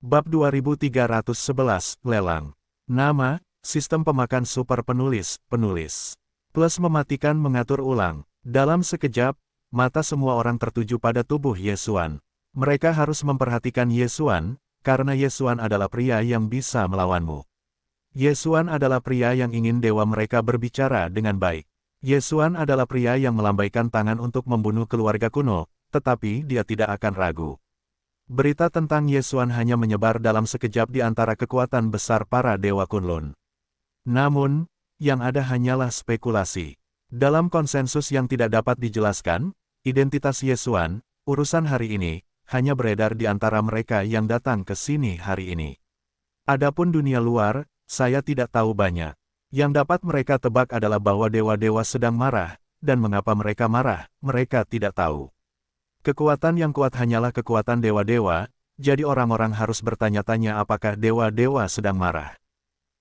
Bab 2311, Lelang. Nama, Sistem Pemakan Super Penulis, Plus mematikan mengatur ulang. Dalam sekejap, mata semua orang tertuju pada tubuh Yesuan. Mereka harus memperhatikan Yesuan, karena Yesuan adalah pria yang bisa melawanmu. Yesuan adalah pria yang ingin dewa mereka berbicara dengan baik. Yesuan adalah pria yang melambaikan tangan untuk membunuh keluarga kuno, tetapi dia tidak akan ragu. Berita tentang Yesuan hanya menyebar dalam sekejap di antara kekuatan besar para dewa Kunlun. Namun, yang ada hanyalah spekulasi. Dalam konsensus yang tidak dapat dijelaskan, identitas Yesuan, urusan hari ini, hanya beredar di antara mereka yang datang ke sini hari ini. Adapun dunia luar, saya tidak tahu banyak. Yang dapat mereka tebak adalah bahwa dewa-dewa sedang marah, dan mengapa mereka marah, mereka tidak tahu. Kekuatan yang kuat hanyalah kekuatan dewa-dewa, jadi orang-orang harus bertanya-tanya apakah dewa-dewa sedang marah.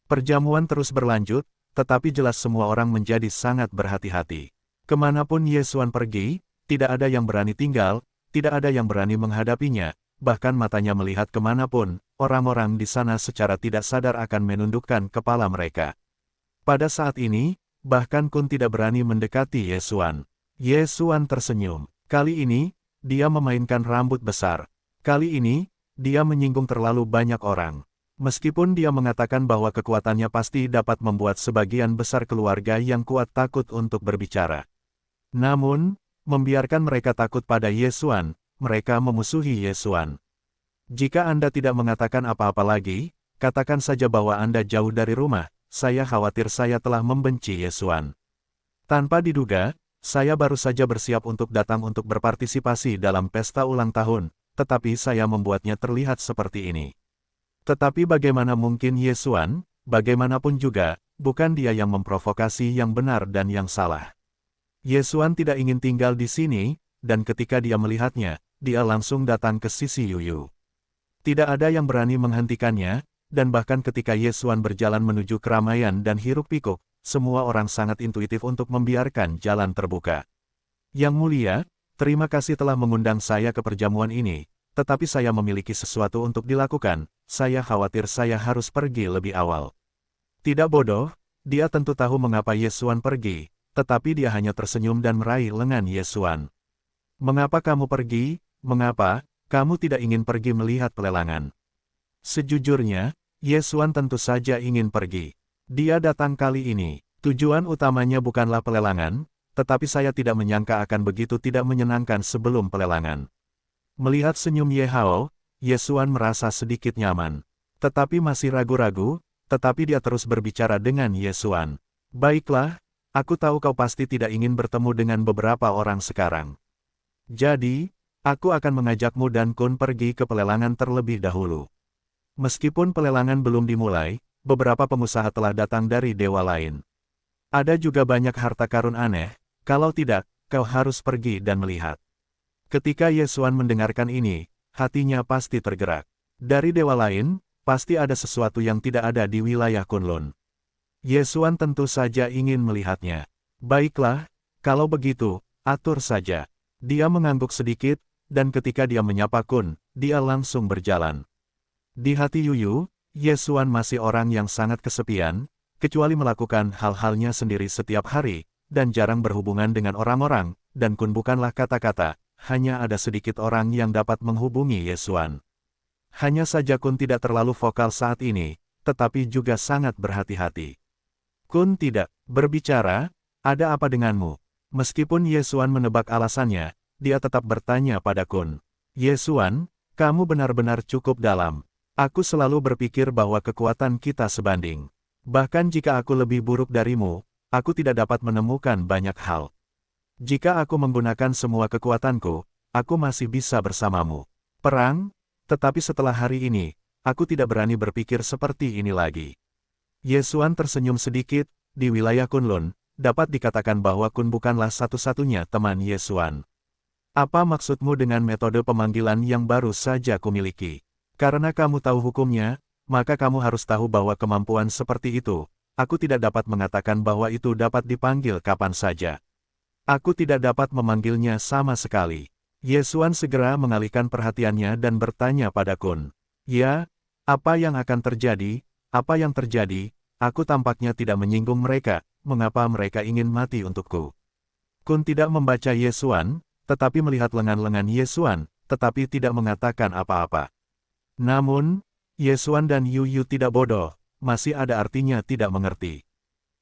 Perjamuan terus berlanjut, tetapi jelas semua orang menjadi sangat berhati-hati. Kemanapun Yesuan pergi, tidak ada yang berani tinggal, tidak ada yang berani menghadapinya, bahkan matanya melihat kemanapun, orang-orang di sana secara tidak sadar akan menundukkan kepala mereka. Pada saat ini, bahkan Kun tidak berani mendekati Yesuan. Yesuan tersenyum. Kali ini, dia memainkan rambut besar. Kali ini, dia menyinggung terlalu banyak orang. Meskipun dia mengatakan bahwa kekuatannya pasti dapat membuat sebagian besar keluarga yang kuat takut untuk berbicara. Namun, membiarkan mereka takut pada Yesuan, mereka memusuhi Yesuan. Jika Anda tidak mengatakan apa-apa lagi, katakan saja bahwa Anda jauh dari rumah, saya khawatir saya telah membenci Yesuan. Tanpa diduga, saya baru saja bersiap untuk datang untuk berpartisipasi dalam pesta ulang tahun, tetapi saya membuatnya terlihat seperti ini. Tetapi bagaimana mungkin Yesuan, bagaimanapun juga, bukan dia yang memprovokasi yang benar dan yang salah. Yesuan tidak ingin tinggal di sini, dan ketika dia melihatnya, dia langsung datang ke sisi Yuyu. Tidak ada yang berani menghentikannya, dan bahkan ketika Yesuan berjalan menuju keramaian dan hiruk-pikuk, semua orang sangat intuitif untuk membiarkan jalan terbuka. Yang mulia, terima kasih telah mengundang saya ke perjamuan ini, tetapi saya memiliki sesuatu untuk dilakukan, saya khawatir saya harus pergi lebih awal. Tidak bodoh, dia tentu tahu mengapa Yesuan pergi, tetapi dia hanya tersenyum dan meraih lengan Yesuan. Mengapa kamu pergi? Mengapa kamu tidak ingin pergi melihat pelelangan? Sejujurnya, Yesuan tentu saja ingin pergi. Dia datang kali ini. Tujuan utamanya bukanlah pelelangan, tetapi saya tidak menyangka akan begitu tidak menyenangkan sebelum pelelangan. Melihat senyum Ye Hao, Yesuan merasa sedikit nyaman. Tetapi masih ragu-ragu, tetapi dia terus berbicara dengan Yesuan. Baiklah, aku tahu kau pasti tidak ingin bertemu dengan beberapa orang sekarang. Jadi, aku akan mengajakmu dan Kun pergi ke pelelangan terlebih dahulu. Meskipun pelelangan belum dimulai, beberapa pengusaha telah datang dari dewa lain. Ada juga banyak harta karun aneh, kalau tidak, kau harus pergi dan melihat. Ketika Yesuan mendengarkan ini, hatinya pasti tergerak. Dari dewa lain, pasti ada sesuatu yang tidak ada di wilayah Kunlun. Yesuan tentu saja ingin melihatnya. Baiklah, kalau begitu, atur saja. Dia mengangguk sedikit, dan ketika dia menyapa Kun, dia langsung berjalan. Di hati Yuyu, Yesuan masih orang yang sangat kesepian, kecuali melakukan hal-halnya sendiri setiap hari, dan jarang berhubungan dengan orang-orang, dan Kun bukanlah kata-kata, hanya ada sedikit orang yang dapat menghubungi Yesuan. Hanya saja Kun tidak terlalu vokal saat ini, tetapi juga sangat berhati-hati. Kun tidak berbicara, ada apa denganmu? Meskipun Yesuan menebak alasannya, dia tetap bertanya pada Kun. Yesuan, kamu benar-benar cukup dalam. Aku selalu berpikir bahwa kekuatan kita sebanding. Bahkan jika aku lebih buruk darimu, aku tidak dapat menemukan banyak hal. Jika aku menggunakan semua kekuatanku, aku masih bisa bersamamu. Perang? Tetapi setelah hari ini, aku tidak berani berpikir seperti ini lagi. Yesuan tersenyum sedikit, di wilayah Kunlun, dapat dikatakan bahwa Kun bukanlah satu-satunya teman Yesuan. Apa maksudmu dengan metode pemanggilan yang baru saja kumiliki? Karena kamu tahu hukumnya, maka kamu harus tahu bahwa kemampuan seperti itu, aku tidak dapat mengatakan bahwa itu dapat dipanggil kapan saja. Aku tidak dapat memanggilnya sama sekali. Yesuan segera mengalihkan perhatiannya dan bertanya pada Kun. Ya, apa yang akan terjadi? Apa yang terjadi? Aku tampaknya tidak menyinggung mereka, mengapa mereka ingin mati untukku? Kun tidak membaca Yesuan, tetapi melihat lengan-lengan Yesuan, tetapi tidak mengatakan apa-apa. Namun, Yesuan dan Yu Yu tidak bodoh, masih ada artinya tidak mengerti.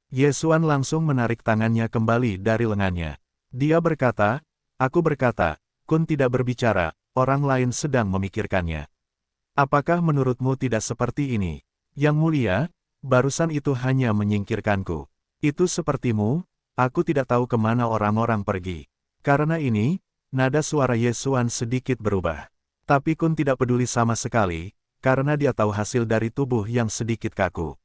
Yesuan langsung menarik tangannya kembali dari lengannya. Dia berkata, "Aku berkata, Kun tidak berbicara, orang lain sedang memikirkannya. Apakah menurutmu tidak seperti ini? Yang mulia, barusan itu hanya menyingkirkanku. Itu sepertimu, aku tidak tahu kemana orang-orang pergi." Karena ini, nada suara Yesuan sedikit berubah. Tapi Kun tidak peduli sama sekali, karena dia tahu hasil dari tubuh yang sedikit kaku.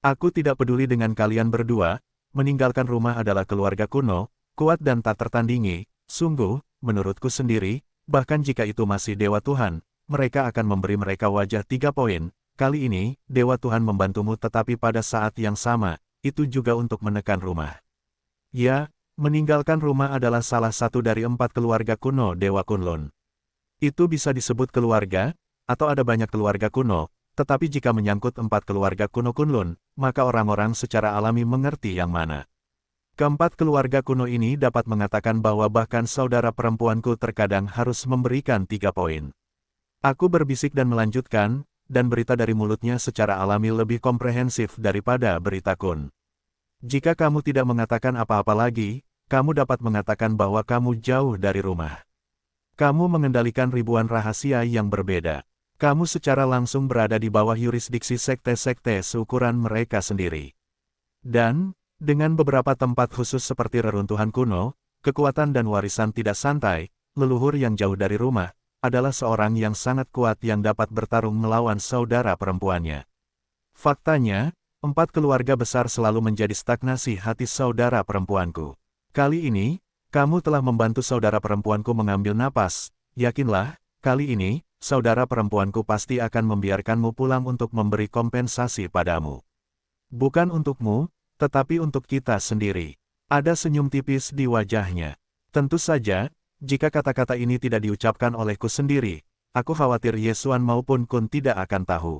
"Aku tidak peduli dengan kalian berdua, meninggalkan rumah adalah keluarga kuno, kuat dan tak tertandingi, sungguh, menurutku sendiri, bahkan jika itu masih Dewa Tuhan, mereka akan memberi mereka wajah 3 poin, kali ini, Dewa Tuhan membantumu tetapi pada saat yang sama, itu juga untuk menekan rumah. Ya, meninggalkan rumah adalah salah satu dari 4 keluarga kuno Dewa Kunlun. Itu bisa disebut keluarga, atau ada banyak keluarga kuno, tetapi jika menyangkut 4 keluarga kuno Kunlun, maka orang-orang secara alami mengerti yang mana. Keempat keluarga kuno ini dapat mengatakan bahwa bahkan saudara perempuanku terkadang harus memberikan 3 poin. Aku berbisik dan melanjutkan, dan berita dari mulutnya secara alami lebih komprehensif daripada berita Kun. Jika kamu tidak mengatakan apa-apa lagi, kamu dapat mengatakan bahwa kamu jauh dari rumah. Kamu mengendalikan ribuan rahasia yang berbeda. Kamu secara langsung berada di bawah yurisdiksi sekte-sekte seukuran mereka sendiri. Dan, dengan beberapa tempat khusus seperti reruntuhan kuno, kekuatan dan warisan tidak santai, leluhur yang jauh dari rumah, adalah seorang yang sangat kuat yang dapat bertarung melawan saudara perempuannya. Faktanya, 4 keluarga besar selalu menjadi stagnasi hati saudara perempuanku. Kali ini, kamu telah membantu saudara perempuanku mengambil napas, yakinlah, kali ini, saudara perempuanku pasti akan membiarkanmu pulang untuk memberi kompensasi padamu. Bukan untukmu, tetapi untuk kita sendiri. Ada senyum tipis di wajahnya. Tentu saja, jika kata-kata ini tidak diucapkan olehku sendiri, aku khawatir Yesuan maupun Kun tidak akan tahu.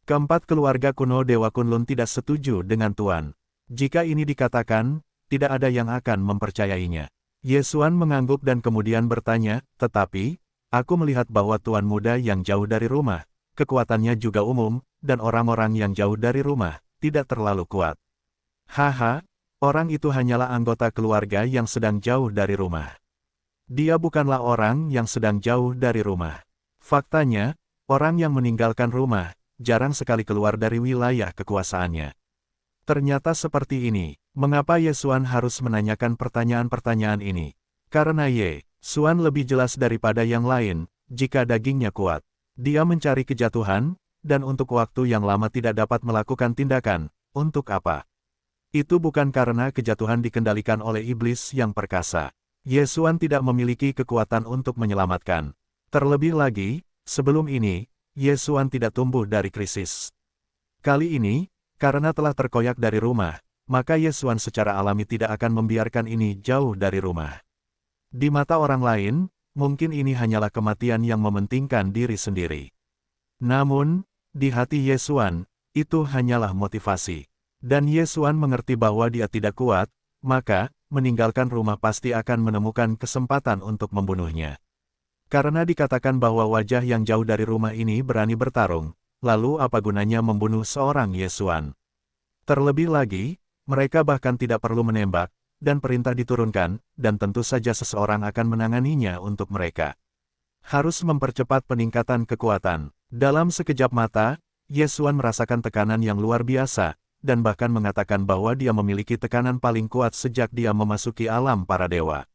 Keempat keluarga kuno Dewa Kunlun tidak setuju dengan Tuan. Jika ini dikatakan, tidak ada yang akan mempercayainya. Yesuan mengangguk dan kemudian bertanya, "Tetapi, aku melihat bahwa Tuan muda yang jauh dari rumah, kekuatannya juga umum, dan orang-orang yang jauh dari rumah, tidak terlalu kuat." "Haha, orang itu hanyalah anggota keluarga yang sedang jauh dari rumah. Dia bukanlah orang yang sedang jauh dari rumah. Faktanya, orang yang meninggalkan rumah, jarang sekali keluar dari wilayah kekuasaannya." Ternyata seperti ini. Mengapa Yesuan harus menanyakan pertanyaan-pertanyaan ini? Karena Yesuan lebih jelas daripada yang lain, jika dagingnya kuat. Dia mencari kejatuhan, dan untuk waktu yang lama tidak dapat melakukan tindakan. Untuk apa? Itu bukan karena kejatuhan dikendalikan oleh iblis yang perkasa. Yesuan tidak memiliki kekuatan untuk menyelamatkan. Terlebih lagi, sebelum ini, Yesuan tidak tumbuh dari krisis. Kali ini, karena telah terkoyak dari rumah, maka Yesuan secara alami tidak akan membiarkan ini jauh dari rumah. Di mata orang lain, mungkin ini hanyalah kematian yang mementingkan diri sendiri. Namun, di hati Yesuan, itu hanyalah motivasi. Dan Yesuan mengerti bahwa dia tidak kuat, maka, meninggalkan rumah pasti akan menemukan kesempatan untuk membunuhnya. Karena dikatakan bahwa wajah yang jauh dari rumah ini berani bertarung, lalu apa gunanya membunuh seorang Yesuan? Terlebih lagi, mereka bahkan tidak perlu menembak, dan perintah diturunkan, dan tentu saja seseorang akan menanganinya untuk mereka. Harus mempercepat peningkatan kekuatan. Dalam sekejap mata, Yesuan merasakan tekanan yang luar biasa, dan bahkan mengatakan bahwa dia memiliki tekanan paling kuat sejak dia memasuki alam para dewa.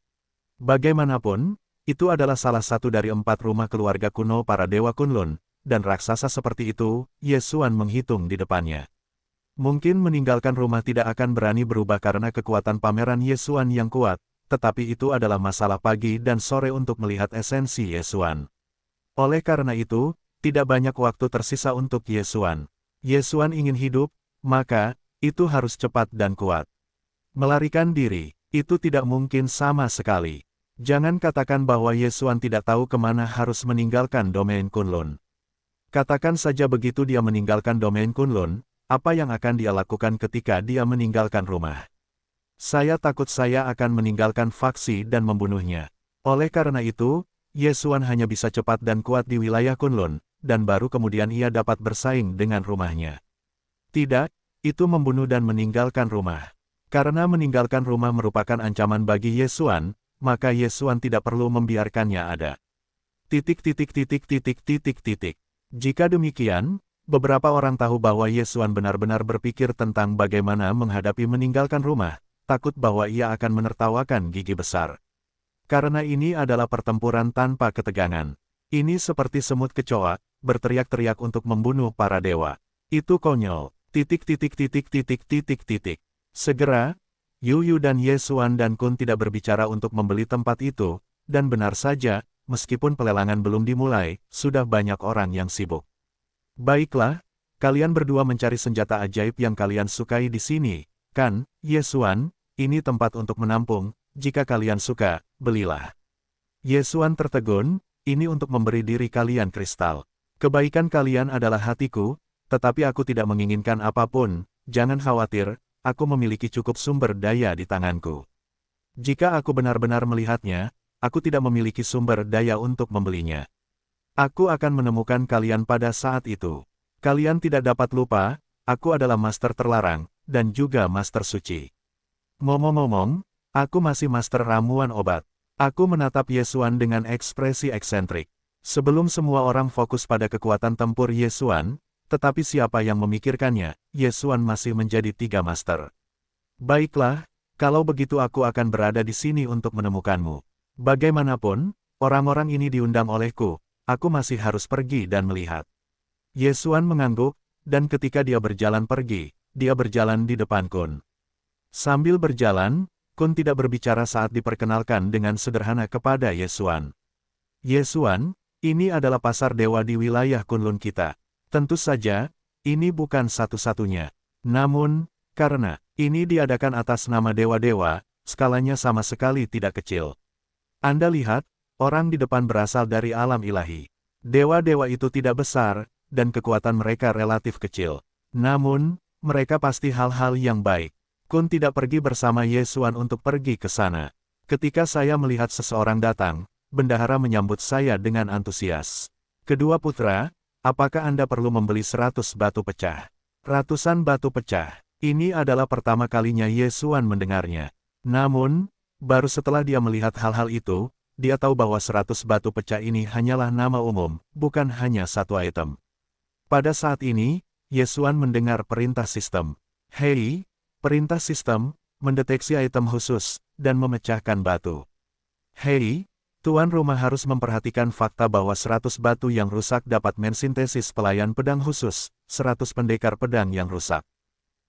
Bagaimanapun, itu adalah salah satu dari 4 rumah keluarga kuno para dewa Kunlun, dan raksasa seperti itu, Yesuan menghitung di depannya. Mungkin meninggalkan rumah tidak akan berani berubah karena kekuatan pameran Yesuan yang kuat, tetapi itu adalah masalah pagi dan sore untuk melihat esensi Yesuan. Oleh karena itu, tidak banyak waktu tersisa untuk Yesuan. Yesuan ingin hidup, maka, itu harus cepat dan kuat. Melarikan diri, itu tidak mungkin sama sekali. Jangan katakan bahwa Yesuan tidak tahu kemana harus meninggalkan domain Kunlun. Katakan saja begitu dia meninggalkan domain Kunlun, apa yang akan dia lakukan ketika dia meninggalkan rumah? Saya takut saya akan meninggalkan faksi dan membunuhnya. Oleh karena itu, Ye Xuan hanya bisa cepat dan kuat di wilayah Kunlun, dan baru kemudian ia dapat bersaing dengan rumahnya. Tidak, itu membunuh dan meninggalkan rumah. Karena meninggalkan rumah merupakan ancaman bagi Ye Xuan, maka Ye Xuan tidak perlu membiarkannya ada. Jika demikian, beberapa orang tahu bahwa Ye Xuan benar-benar berpikir tentang bagaimana menghadapi meninggalkan rumah, takut bahwa ia akan menertawakan gigi besar. Karena ini adalah pertempuran tanpa ketegangan. Ini seperti semut kecoa, berteriak-teriak untuk membunuh para dewa. Itu konyol. Segera, Yu Yu dan Ye Xuan dan Kun tidak berbicara untuk membeli tempat itu, dan benar saja, meskipun pelelangan belum dimulai, sudah banyak orang yang sibuk. Baiklah, kalian berdua mencari senjata ajaib yang kalian sukai di sini, kan, Ye Xuan? Ini tempat untuk menampung, jika kalian suka, belilah. Ye Xuan tertegun, ini untuk memberi diri kalian kristal. Kebaikan kalian adalah hatiku, tetapi aku tidak menginginkan apapun, jangan khawatir, aku memiliki cukup sumber daya di tanganku. Jika aku benar-benar melihatnya, aku tidak memiliki sumber daya untuk membelinya. Aku akan menemukan kalian pada saat itu. Kalian tidak dapat lupa, aku adalah master terlarang, dan juga master suci. Ngomong-ngomong, aku masih master ramuan obat. Aku menatap Ye Xuan dengan ekspresi eksentrik. Sebelum semua orang fokus pada kekuatan tempur Ye Xuan, tetapi siapa yang memikirkannya, Ye Xuan masih menjadi 3 master. Baiklah, kalau begitu aku akan berada di sini untuk menemukanmu. Bagaimanapun, orang-orang ini diundang olehku, aku masih harus pergi dan melihat. Ye Xuan mengangguk, dan ketika dia berjalan pergi, dia berjalan di depan Kun. Sambil berjalan, Kun tidak berbicara saat diperkenalkan dengan sederhana kepada Ye Xuan. Ye Xuan, ini adalah pasar dewa di wilayah Kunlun kita. Tentu saja, ini bukan satu-satunya. Namun, karena ini diadakan atas nama dewa-dewa, skalanya sama sekali tidak kecil. Anda lihat, orang di depan berasal dari alam ilahi. Dewa-dewa itu tidak besar, dan kekuatan mereka relatif kecil. Namun, mereka pasti hal-hal yang baik. Kun tidak pergi bersama Ye Xuan untuk pergi ke sana. Ketika saya melihat seseorang datang, bendahara menyambut saya dengan antusias. Kedua putra, apakah Anda perlu membeli 100 batu pecah? Ratusan batu pecah. Ini adalah pertama kalinya Ye Xuan mendengarnya. Namun, baru setelah dia melihat hal-hal itu, dia tahu bahwa 100 batu pecah ini hanyalah nama umum, bukan hanya satu item. Pada saat ini, Ye Xuan mendengar perintah sistem. Hei, perintah sistem, mendeteksi item khusus, dan memecahkan batu. Hei, tuan rumah harus memperhatikan fakta bahwa 100 batu yang rusak dapat mensintesis pelayan pedang khusus, 100 pendekar pedang yang rusak.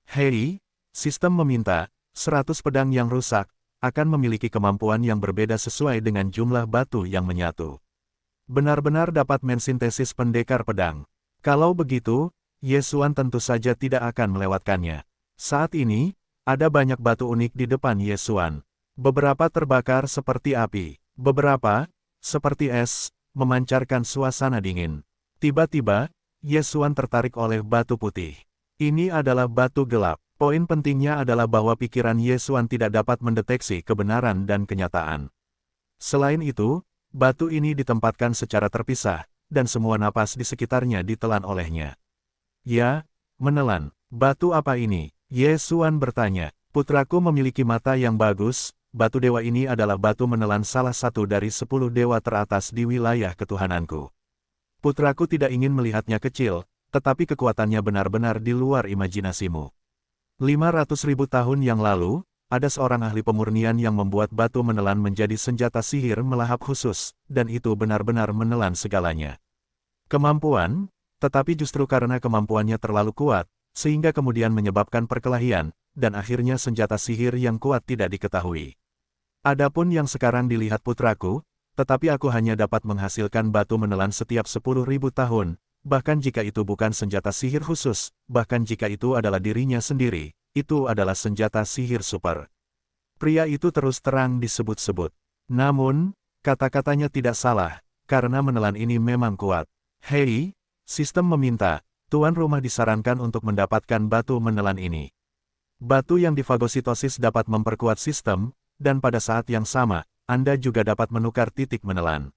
Hei, sistem meminta, 100 pedang yang rusak, akan memiliki kemampuan yang berbeda sesuai dengan jumlah batu yang menyatu. Benar-benar dapat mensintesis pendekar pedang. Kalau begitu, Ye Xuan tentu saja tidak akan melewatkannya. Saat ini, ada banyak batu unik di depan Ye Xuan. Beberapa terbakar seperti api, beberapa, seperti es, memancarkan suasana dingin. Tiba-tiba, Ye Xuan tertarik oleh batu putih. Ini adalah batu gelap. Poin pentingnya adalah bahwa pikiran Ye Xuan tidak dapat mendeteksi kebenaran dan kenyataan. Selain itu, batu ini ditempatkan secara terpisah, dan semua napas di sekitarnya ditelan olehnya. Ya, menelan. Batu apa ini? Ye Xuan bertanya. Putraku memiliki mata yang bagus, batu dewa ini adalah batu menelan salah satu dari 10 dewa teratas di wilayah ketuhananku. Putraku tidak ingin melihatnya kecil, tetapi kekuatannya benar-benar di luar imajinasimu. 500.000 tahun yang lalu, ada seorang ahli pemurnian yang membuat batu menelan menjadi senjata sihir melahap khusus, dan itu benar-benar menelan segalanya. Kemampuan, tetapi justru karena kemampuannya terlalu kuat, sehingga kemudian menyebabkan perkelahian, dan akhirnya senjata sihir yang kuat tidak diketahui. Adapun yang sekarang dilihat putraku, tetapi aku hanya dapat menghasilkan batu menelan setiap 10.000 tahun, bahkan jika itu bukan senjata sihir khusus, bahkan jika itu adalah dirinya sendiri, itu adalah senjata sihir super. Pria itu terus terang disebut-sebut. Namun, kata-katanya tidak salah, karena menelan ini memang kuat. Hei, Sistem meminta, tuan rumah disarankan untuk mendapatkan batu menelan ini. Batu yang difagositosis dapat memperkuat sistem, dan pada saat yang sama, Anda juga dapat menukar titik menelan.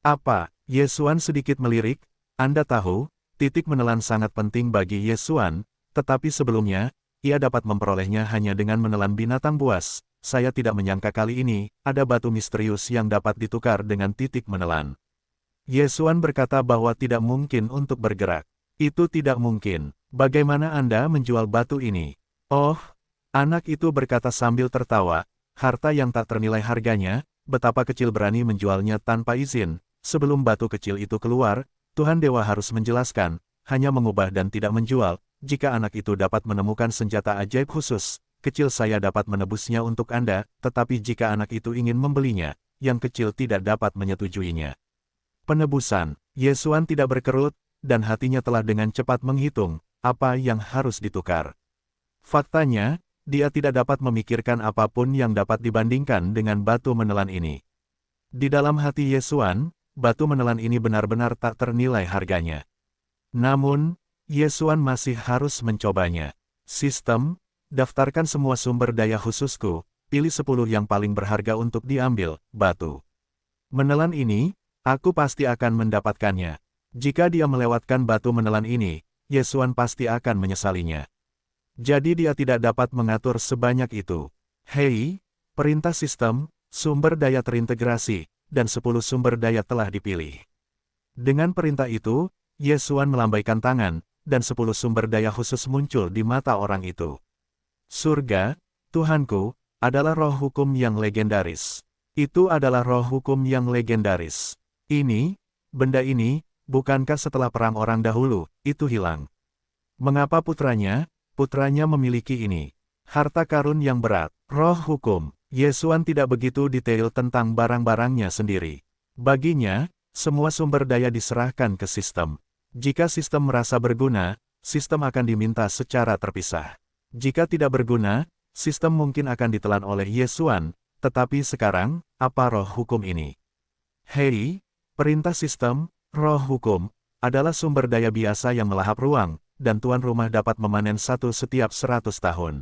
Apa? Yesuan sedikit melirik, Anda tahu, titik menelan sangat penting bagi Yesuan, tetapi sebelumnya, ia dapat memperolehnya hanya dengan menelan binatang buas. Saya tidak menyangka kali ini, ada batu misterius yang dapat ditukar dengan titik menelan. Yesuan berkata bahwa tidak mungkin untuk bergerak. Itu tidak mungkin. Bagaimana Anda menjual batu ini? Oh, anak itu berkata sambil tertawa, harta yang tak ternilai harganya, betapa kecil berani menjualnya tanpa izin. Sebelum batu kecil itu keluar, Tuhan Dewa harus menjelaskan, hanya mengubah dan tidak menjual. Jika anak itu dapat menemukan senjata ajaib khusus, kecil saya dapat menebusnya untuk Anda, tetapi jika anak itu ingin membelinya, yang kecil tidak dapat menyetujuinya. Penebusan, Yesuan tidak berkerut, dan hatinya telah dengan cepat menghitung, apa yang harus ditukar. Faktanya, dia tidak dapat memikirkan apapun yang dapat dibandingkan dengan batu menelan ini. Di dalam hati Yesuan, batu menelan ini benar-benar tak ternilai harganya. Namun, Yesuan masih harus mencobanya. Sistem, daftarkan semua sumber daya khususku, pilih 10 yang paling berharga untuk diambil, batu menelan ini, aku pasti akan mendapatkannya. Jika dia melewatkan batu menelan ini, Yesuan pasti akan menyesalinya. Jadi dia tidak dapat mengatur sebanyak itu. Hei, perintah sistem, sumber daya terintegrasi, dan 10 sumber daya telah dipilih. Dengan perintah itu, Yesuan melambaikan tangan, dan 10 sumber daya khusus muncul di mata orang itu. Surga, Tuhanku, adalah roh hukum yang legendaris. Itu adalah roh hukum yang legendaris. Ini, benda ini, bukankah setelah perang orang dahulu, itu hilang? Mengapa putranya memiliki ini? Harta karun yang berat, roh hukum. Yesuan tidak begitu detail tentang barang-barangnya sendiri. Baginya, semua sumber daya diserahkan ke sistem. Jika sistem merasa berguna, sistem akan diminta secara terpisah. Jika tidak berguna, sistem mungkin akan ditelan oleh Yesuan, tetapi sekarang, apa roh hukum ini? Hei, perintah sistem, roh hukum, adalah sumber daya biasa yang melahap ruang, dan tuan rumah dapat memanen satu setiap 100 tahun.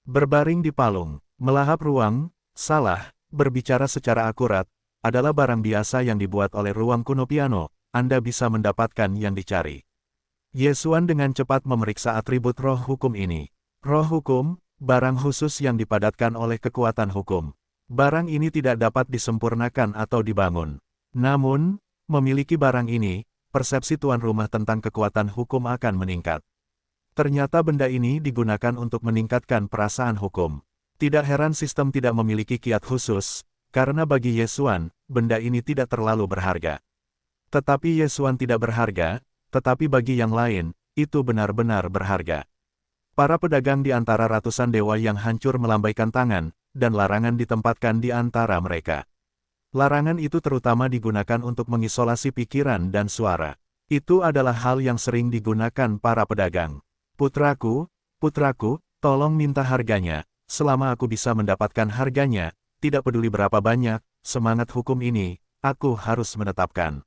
Berbaring di palung, melahap ruang, salah, berbicara secara akurat, adalah barang biasa yang dibuat oleh ruang kuno piano, Anda bisa mendapatkan yang dicari. Yesuan dengan cepat memeriksa atribut roh hukum ini. Roh hukum, barang khusus yang dipadatkan oleh kekuatan hukum. Barang ini tidak dapat disempurnakan atau dibangun. Namun, memiliki barang ini, persepsi tuan rumah tentang kekuatan hukum akan meningkat. Ternyata benda ini digunakan untuk meningkatkan perasaan hukum. Tidak heran sistem tidak memiliki kiat khusus, karena bagi Yesuan, benda ini tidak terlalu berharga. Tetapi Yesuan tidak berharga, tetapi bagi yang lain, itu benar-benar berharga. Para pedagang di antara ratusan dewa yang hancur melambaikan tangan, dan larangan ditempatkan di antara mereka. Larangan itu terutama digunakan untuk mengisolasi pikiran dan suara. Itu adalah hal yang sering digunakan para pedagang. Putraku, tolong minta harganya, selama aku bisa mendapatkan harganya, tidak peduli berapa banyak, semangat hukum ini, aku harus menetapkan.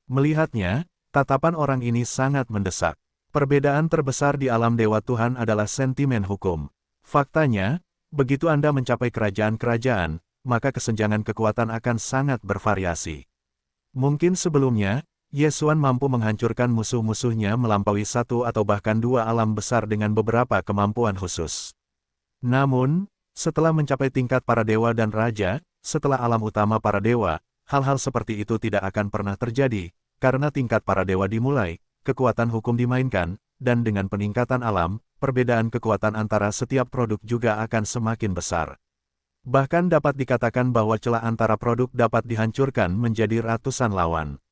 Melihatnya, tatapan orang ini sangat mendesak. Perbedaan terbesar di alam dewa Tuhan adalah sentimen hukum. Faktanya, begitu Anda mencapai kerajaan-kerajaan, maka kesenjangan kekuatan akan sangat bervariasi. Mungkin sebelumnya, Yesuan mampu menghancurkan musuh-musuhnya melampaui 1 atau bahkan 2 alam besar dengan beberapa kemampuan khusus. Namun, setelah mencapai tingkat para dewa dan raja, setelah alam utama para dewa, hal-hal seperti itu tidak akan pernah terjadi, karena tingkat para dewa dimulai, kekuatan hukum dimainkan, dan dengan peningkatan alam, perbedaan kekuatan antara setiap produk juga akan semakin besar. Bahkan dapat dikatakan bahwa celah antara produk dapat dihancurkan menjadi ratusan lawan.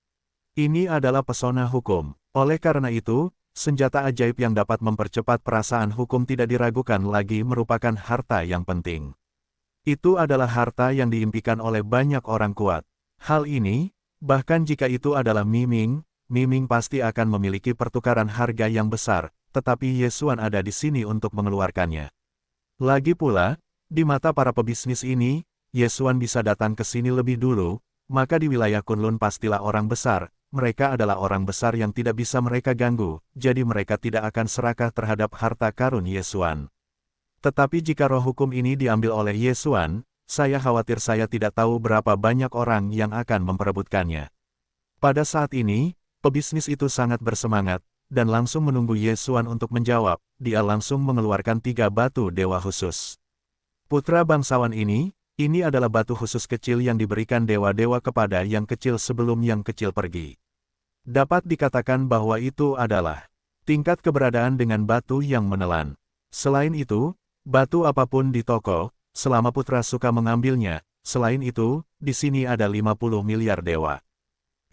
Ini adalah pesona hukum. Oleh karena itu, senjata ajaib yang dapat mempercepat perasaan hukum tidak diragukan lagi merupakan harta yang penting. Itu adalah harta yang diimpikan oleh banyak orang kuat. Hal ini, bahkan jika itu adalah miming pasti akan memiliki pertukaran harga yang besar, tetapi Yesuan ada di sini untuk mengeluarkannya. Lagi pula, di mata para pebisnis ini, Yesuan bisa datang ke sini lebih dulu, maka di wilayah Kunlun pastilah orang besar, mereka adalah orang besar yang tidak bisa mereka ganggu, jadi mereka tidak akan serakah terhadap harta karun Yesuan. Tetapi jika roh hukum ini diambil oleh Yesuan, saya khawatir saya tidak tahu berapa banyak orang yang akan memperebutkannya. Pada saat ini, pebisnis itu sangat bersemangat, dan langsung menunggu Yesuan untuk menjawab. Dia langsung mengeluarkan 3 batu dewa khusus. Putra bangsawan ini adalah batu khusus kecil yang diberikan dewa-dewa kepada yang kecil sebelum yang kecil pergi. Dapat dikatakan bahwa itu adalah tingkat keberadaan dengan batu yang menelan. Selain itu, batu apapun di toko, selama putra suka mengambilnya, selain itu, di sini ada 50 miliar dewa.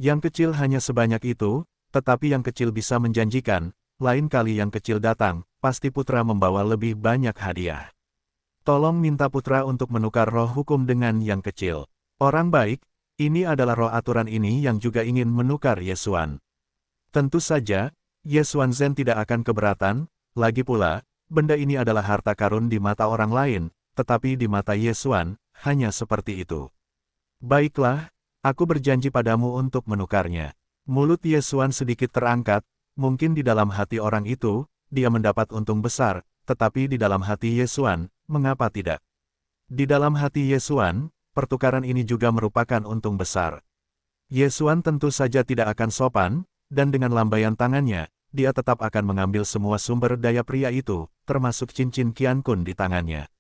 Yang kecil hanya sebanyak itu, tetapi yang kecil bisa menjanjikan, lain kali yang kecil datang, pasti putra membawa lebih banyak hadiah. Tolong minta putra untuk menukar roh hukum dengan yang kecil. Orang baik, ini adalah roh aturan ini yang juga ingin menukar Yesuan. Tentu saja, Yesuan Zen tidak akan keberatan, lagi pula, benda ini adalah harta karun di mata orang lain, tetapi di mata Yesuan, hanya seperti itu. Baiklah, aku berjanji padamu untuk menukarnya. Mulut Yesuan sedikit terangkat, mungkin di dalam hati orang itu, dia mendapat untung besar, tetapi di dalam hati Yesuan, mengapa tidak? Di dalam hati Yesuan, pertukaran ini juga merupakan untung besar. Yesuan tentu saja tidak akan sopan, dan dengan lambaian tangannya, dia tetap akan mengambil semua sumber daya pria itu, termasuk cincin Qiankun di tangannya.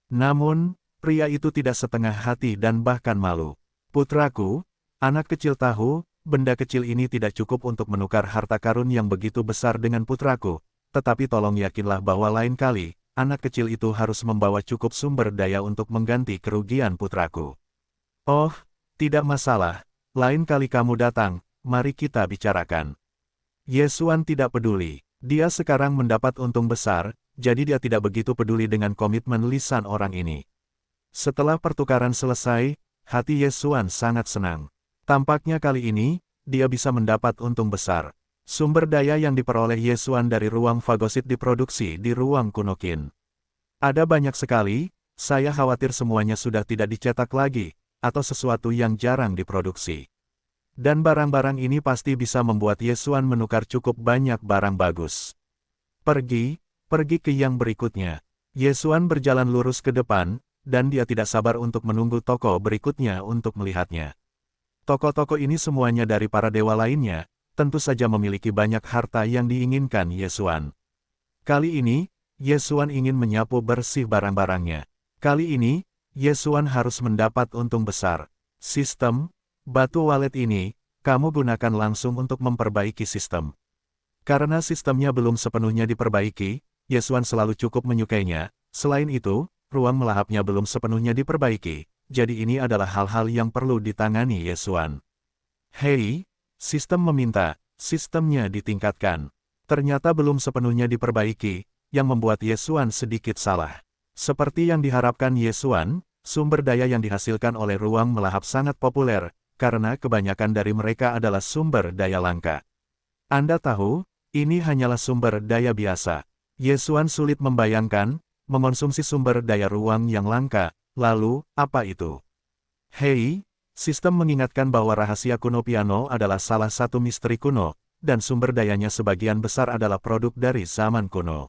Namun, pria itu tidak setengah hati dan bahkan malu. Putraku, anak kecil tahu, benda kecil ini tidak cukup untuk menukar harta karun yang begitu besar dengan putraku, tetapi tolong yakinlah bahwa lain kali, anak kecil itu harus membawa cukup sumber daya untuk mengganti kerugian putraku. Oh, tidak masalah, lain kali kamu datang, mari kita bicarakan. Yesuan tidak peduli, dia sekarang mendapat untung besar, jadi dia tidak begitu peduli dengan komitmen lisan orang ini. Setelah pertukaran selesai, hati Yesuan sangat senang. Tampaknya kali ini, dia bisa mendapat untung besar. Sumber daya yang diperoleh Yesuan dari ruang fagosit diproduksi di ruang Kunokin. Ada banyak sekali, saya khawatir semuanya sudah tidak dicetak lagi, atau sesuatu yang jarang diproduksi. Dan barang-barang ini pasti bisa membuat Yesuan menukar cukup banyak barang bagus. Pergi ke yang berikutnya. Yesuan berjalan lurus ke depan, dan dia tidak sabar untuk menunggu toko berikutnya untuk melihatnya. Toko-toko ini semuanya dari para dewa lainnya, tentu saja memiliki banyak harta yang diinginkan Yesuan. Kali ini, Yesuan ingin menyapu bersih barang-barangnya. Kali ini, Yesuan harus mendapat untung besar. Sistem batu walet ini, kamu gunakan langsung untuk memperbaiki sistem. Karena sistemnya belum sepenuhnya diperbaiki, Yesuan selalu cukup menyukainya. Selain itu, ruang melahapnya belum sepenuhnya diperbaiki, jadi ini adalah hal-hal yang perlu ditangani Yesuan. Hei, sistem meminta, sistemnya ditingkatkan. Ternyata belum sepenuhnya diperbaiki, yang membuat Yesuan sedikit salah. Seperti yang diharapkan Yesuan, sumber daya yang dihasilkan oleh ruang melahap sangat populer, karena kebanyakan dari mereka adalah sumber daya langka. Anda tahu, ini hanyalah sumber daya biasa. Yesuan sulit membayangkan, mengonsumsi sumber daya ruang yang langka, lalu, apa itu? Hei, sistem mengingatkan bahwa rahasia kuno piano adalah salah satu misteri kuno, dan sumber dayanya sebagian besar adalah produk dari zaman kuno.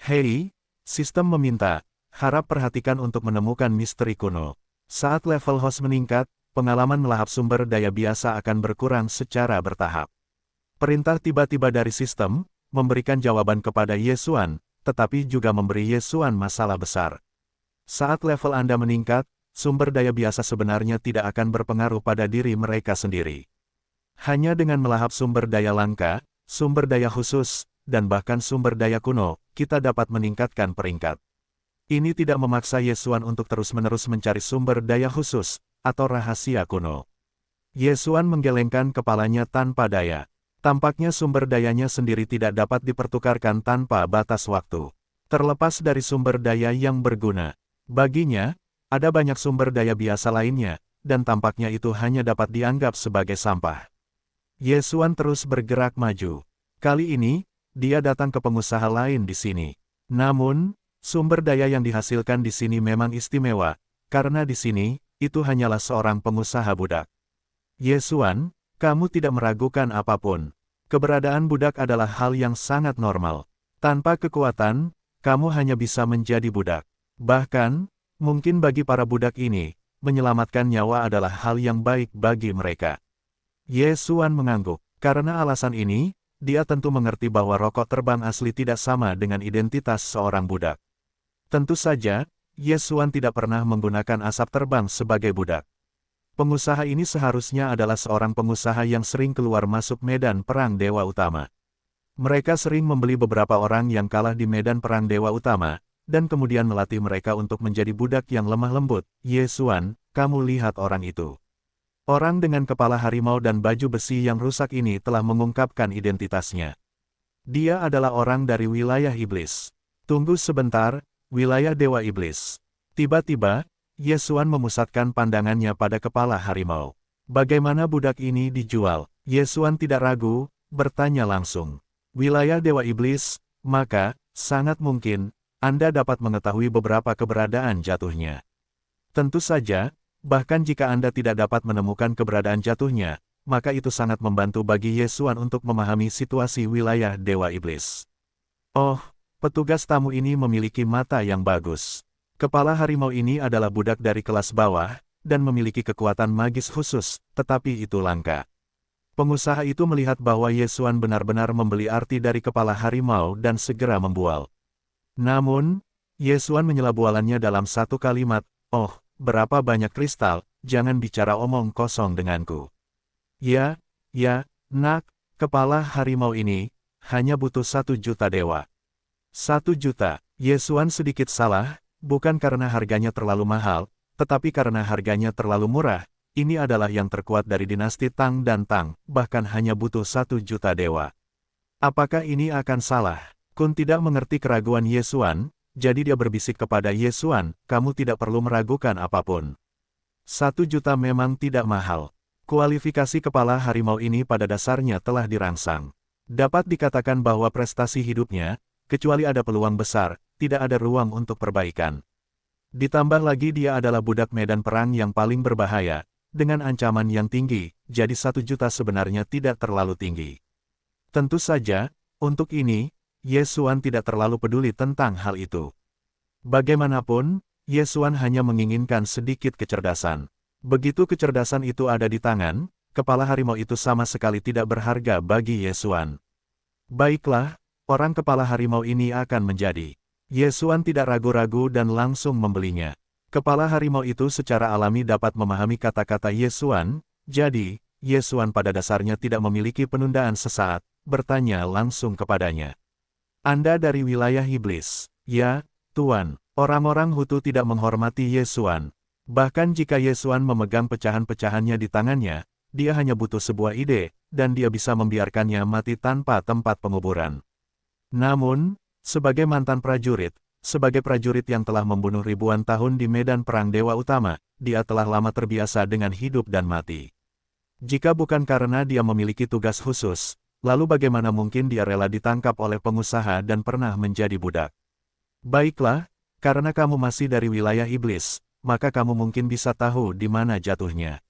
Hei, sistem meminta, harap perhatikan untuk menemukan misteri kuno. Saat level host meningkat, pengalaman melahap sumber daya biasa akan berkurang secara bertahap. Perintah tiba-tiba dari sistem, memberikan jawaban kepada Yesuan, tetapi juga memberi Yesuan masalah besar. Saat level Anda meningkat, sumber daya biasa sebenarnya tidak akan berpengaruh pada diri mereka sendiri. Hanya dengan melahap sumber daya langka, sumber daya khusus, dan bahkan sumber daya kuno, kita dapat meningkatkan peringkat. Ini tidak memaksa Yesuan untuk terus-menerus mencari sumber daya khusus, atau rahasia kuno. Yesuan menggelengkan kepalanya tanpa daya. Tampaknya sumber dayanya sendiri tidak dapat dipertukarkan tanpa batas waktu. Terlepas dari sumber daya yang berguna, baginya, ada banyak sumber daya biasa lainnya, dan tampaknya itu hanya dapat dianggap sebagai sampah. Yesuan terus bergerak maju. Kali ini, dia datang ke pengusaha lain di sini. Namun, sumber daya yang dihasilkan di sini memang istimewa, karena di sini, itu hanyalah seorang pengusaha budak. Yesuan, Kamu tidak meragukan apapun. Keberadaan budak adalah hal yang sangat normal. Tanpa kekuatan, kamu hanya bisa menjadi budak. Bahkan, mungkin bagi para budak ini, menyelamatkan nyawa adalah hal yang baik bagi mereka. Ye Xuan mengangguk. Karena alasan ini, dia tentu mengerti bahwa rokok terbang asli tidak sama dengan identitas seorang budak. Tentu saja, Ye Xuan tidak pernah menggunakan asap terbang sebagai budak. Pengusaha ini seharusnya adalah seorang pengusaha yang sering keluar masuk medan perang Dewa Utama. Mereka sering membeli beberapa orang yang kalah di medan perang Dewa Utama, dan kemudian melatih mereka untuk menjadi budak yang lemah lembut. Ye Xuan, kamu lihat orang itu. Orang dengan kepala harimau dan baju besi yang rusak ini telah mengungkapkan identitasnya. Dia adalah orang dari wilayah iblis. Tunggu sebentar, wilayah Dewa Iblis. Tiba-tiba, Ye Xuan memusatkan pandangannya pada kepala harimau. Bagaimana budak ini dijual? Ye Xuan tidak ragu, bertanya langsung. Wilayah Dewa Iblis, maka, sangat mungkin, Anda dapat mengetahui beberapa keberadaan jatuhnya. Tentu saja, bahkan jika Anda tidak dapat menemukan keberadaan jatuhnya, maka itu sangat membantu bagi Ye Xuan untuk memahami situasi wilayah Dewa Iblis. Oh, petugas tamu ini memiliki mata yang bagus. Kepala harimau ini adalah budak dari kelas bawah, dan memiliki kekuatan magis khusus, tetapi itu langka. Pengusaha itu melihat bahwa Ye Xuan benar-benar membeli arti dari kepala harimau dan segera membual. Namun, Ye Xuan menyela bualannya dalam satu kalimat, "Oh, berapa banyak kristal, jangan bicara omong kosong denganku." Ya, nak, kepala harimau ini, hanya butuh 1 juta dewa. 1 juta, Ye Xuan sedikit salah. Bukan karena harganya terlalu mahal, tetapi karena harganya terlalu murah. Ini adalah yang terkuat dari dinasti Tang dan Tang, bahkan hanya butuh 1 juta dewa. Apakah ini akan salah? Kun tidak mengerti keraguan Ye Xuan, jadi dia berbisik kepada Ye Xuan, kamu tidak perlu meragukan apapun. 1 juta memang tidak mahal. Kualifikasi kepala harimau ini pada dasarnya telah dirangsang. Dapat dikatakan bahwa prestasi hidupnya, kecuali ada peluang besar, tidak ada ruang untuk perbaikan. Ditambah lagi dia adalah budak medan perang yang paling berbahaya, dengan ancaman yang tinggi, jadi 1 juta sebenarnya tidak terlalu tinggi. Tentu saja, untuk ini, Ye Xuan tidak terlalu peduli tentang hal itu. Bagaimanapun, Ye Xuan hanya menginginkan sedikit kecerdasan. Begitu kecerdasan itu ada di tangan, kepala harimau itu sama sekali tidak berharga bagi Ye Xuan. Baiklah, orang kepala harimau ini akan menjadi. Ye Xuan tidak ragu-ragu dan langsung membelinya. Kepala harimau itu secara alami dapat memahami kata-kata Ye Xuan, jadi, Ye Xuan pada dasarnya tidak memiliki penundaan sesaat, bertanya langsung kepadanya. Anda dari wilayah iblis? Ya, Tuan. Orang-orang Hutu tidak menghormati Ye Xuan. Bahkan jika Ye Xuan memegang pecahan-pecahannya di tangannya, dia hanya butuh sebuah ide, dan dia bisa membiarkannya mati tanpa tempat penguburan. Namun, sebagai mantan prajurit, sebagai prajurit yang telah membunuh ribuan tahun di medan perang Dewa Utama, dia telah lama terbiasa dengan hidup dan mati. Jika bukan karena dia memiliki tugas khusus, lalu bagaimana mungkin dia rela ditangkap oleh pengusaha dan pernah menjadi budak? Baiklah, karena kamu masih dari wilayah iblis, maka kamu mungkin bisa tahu di mana jatuhnya.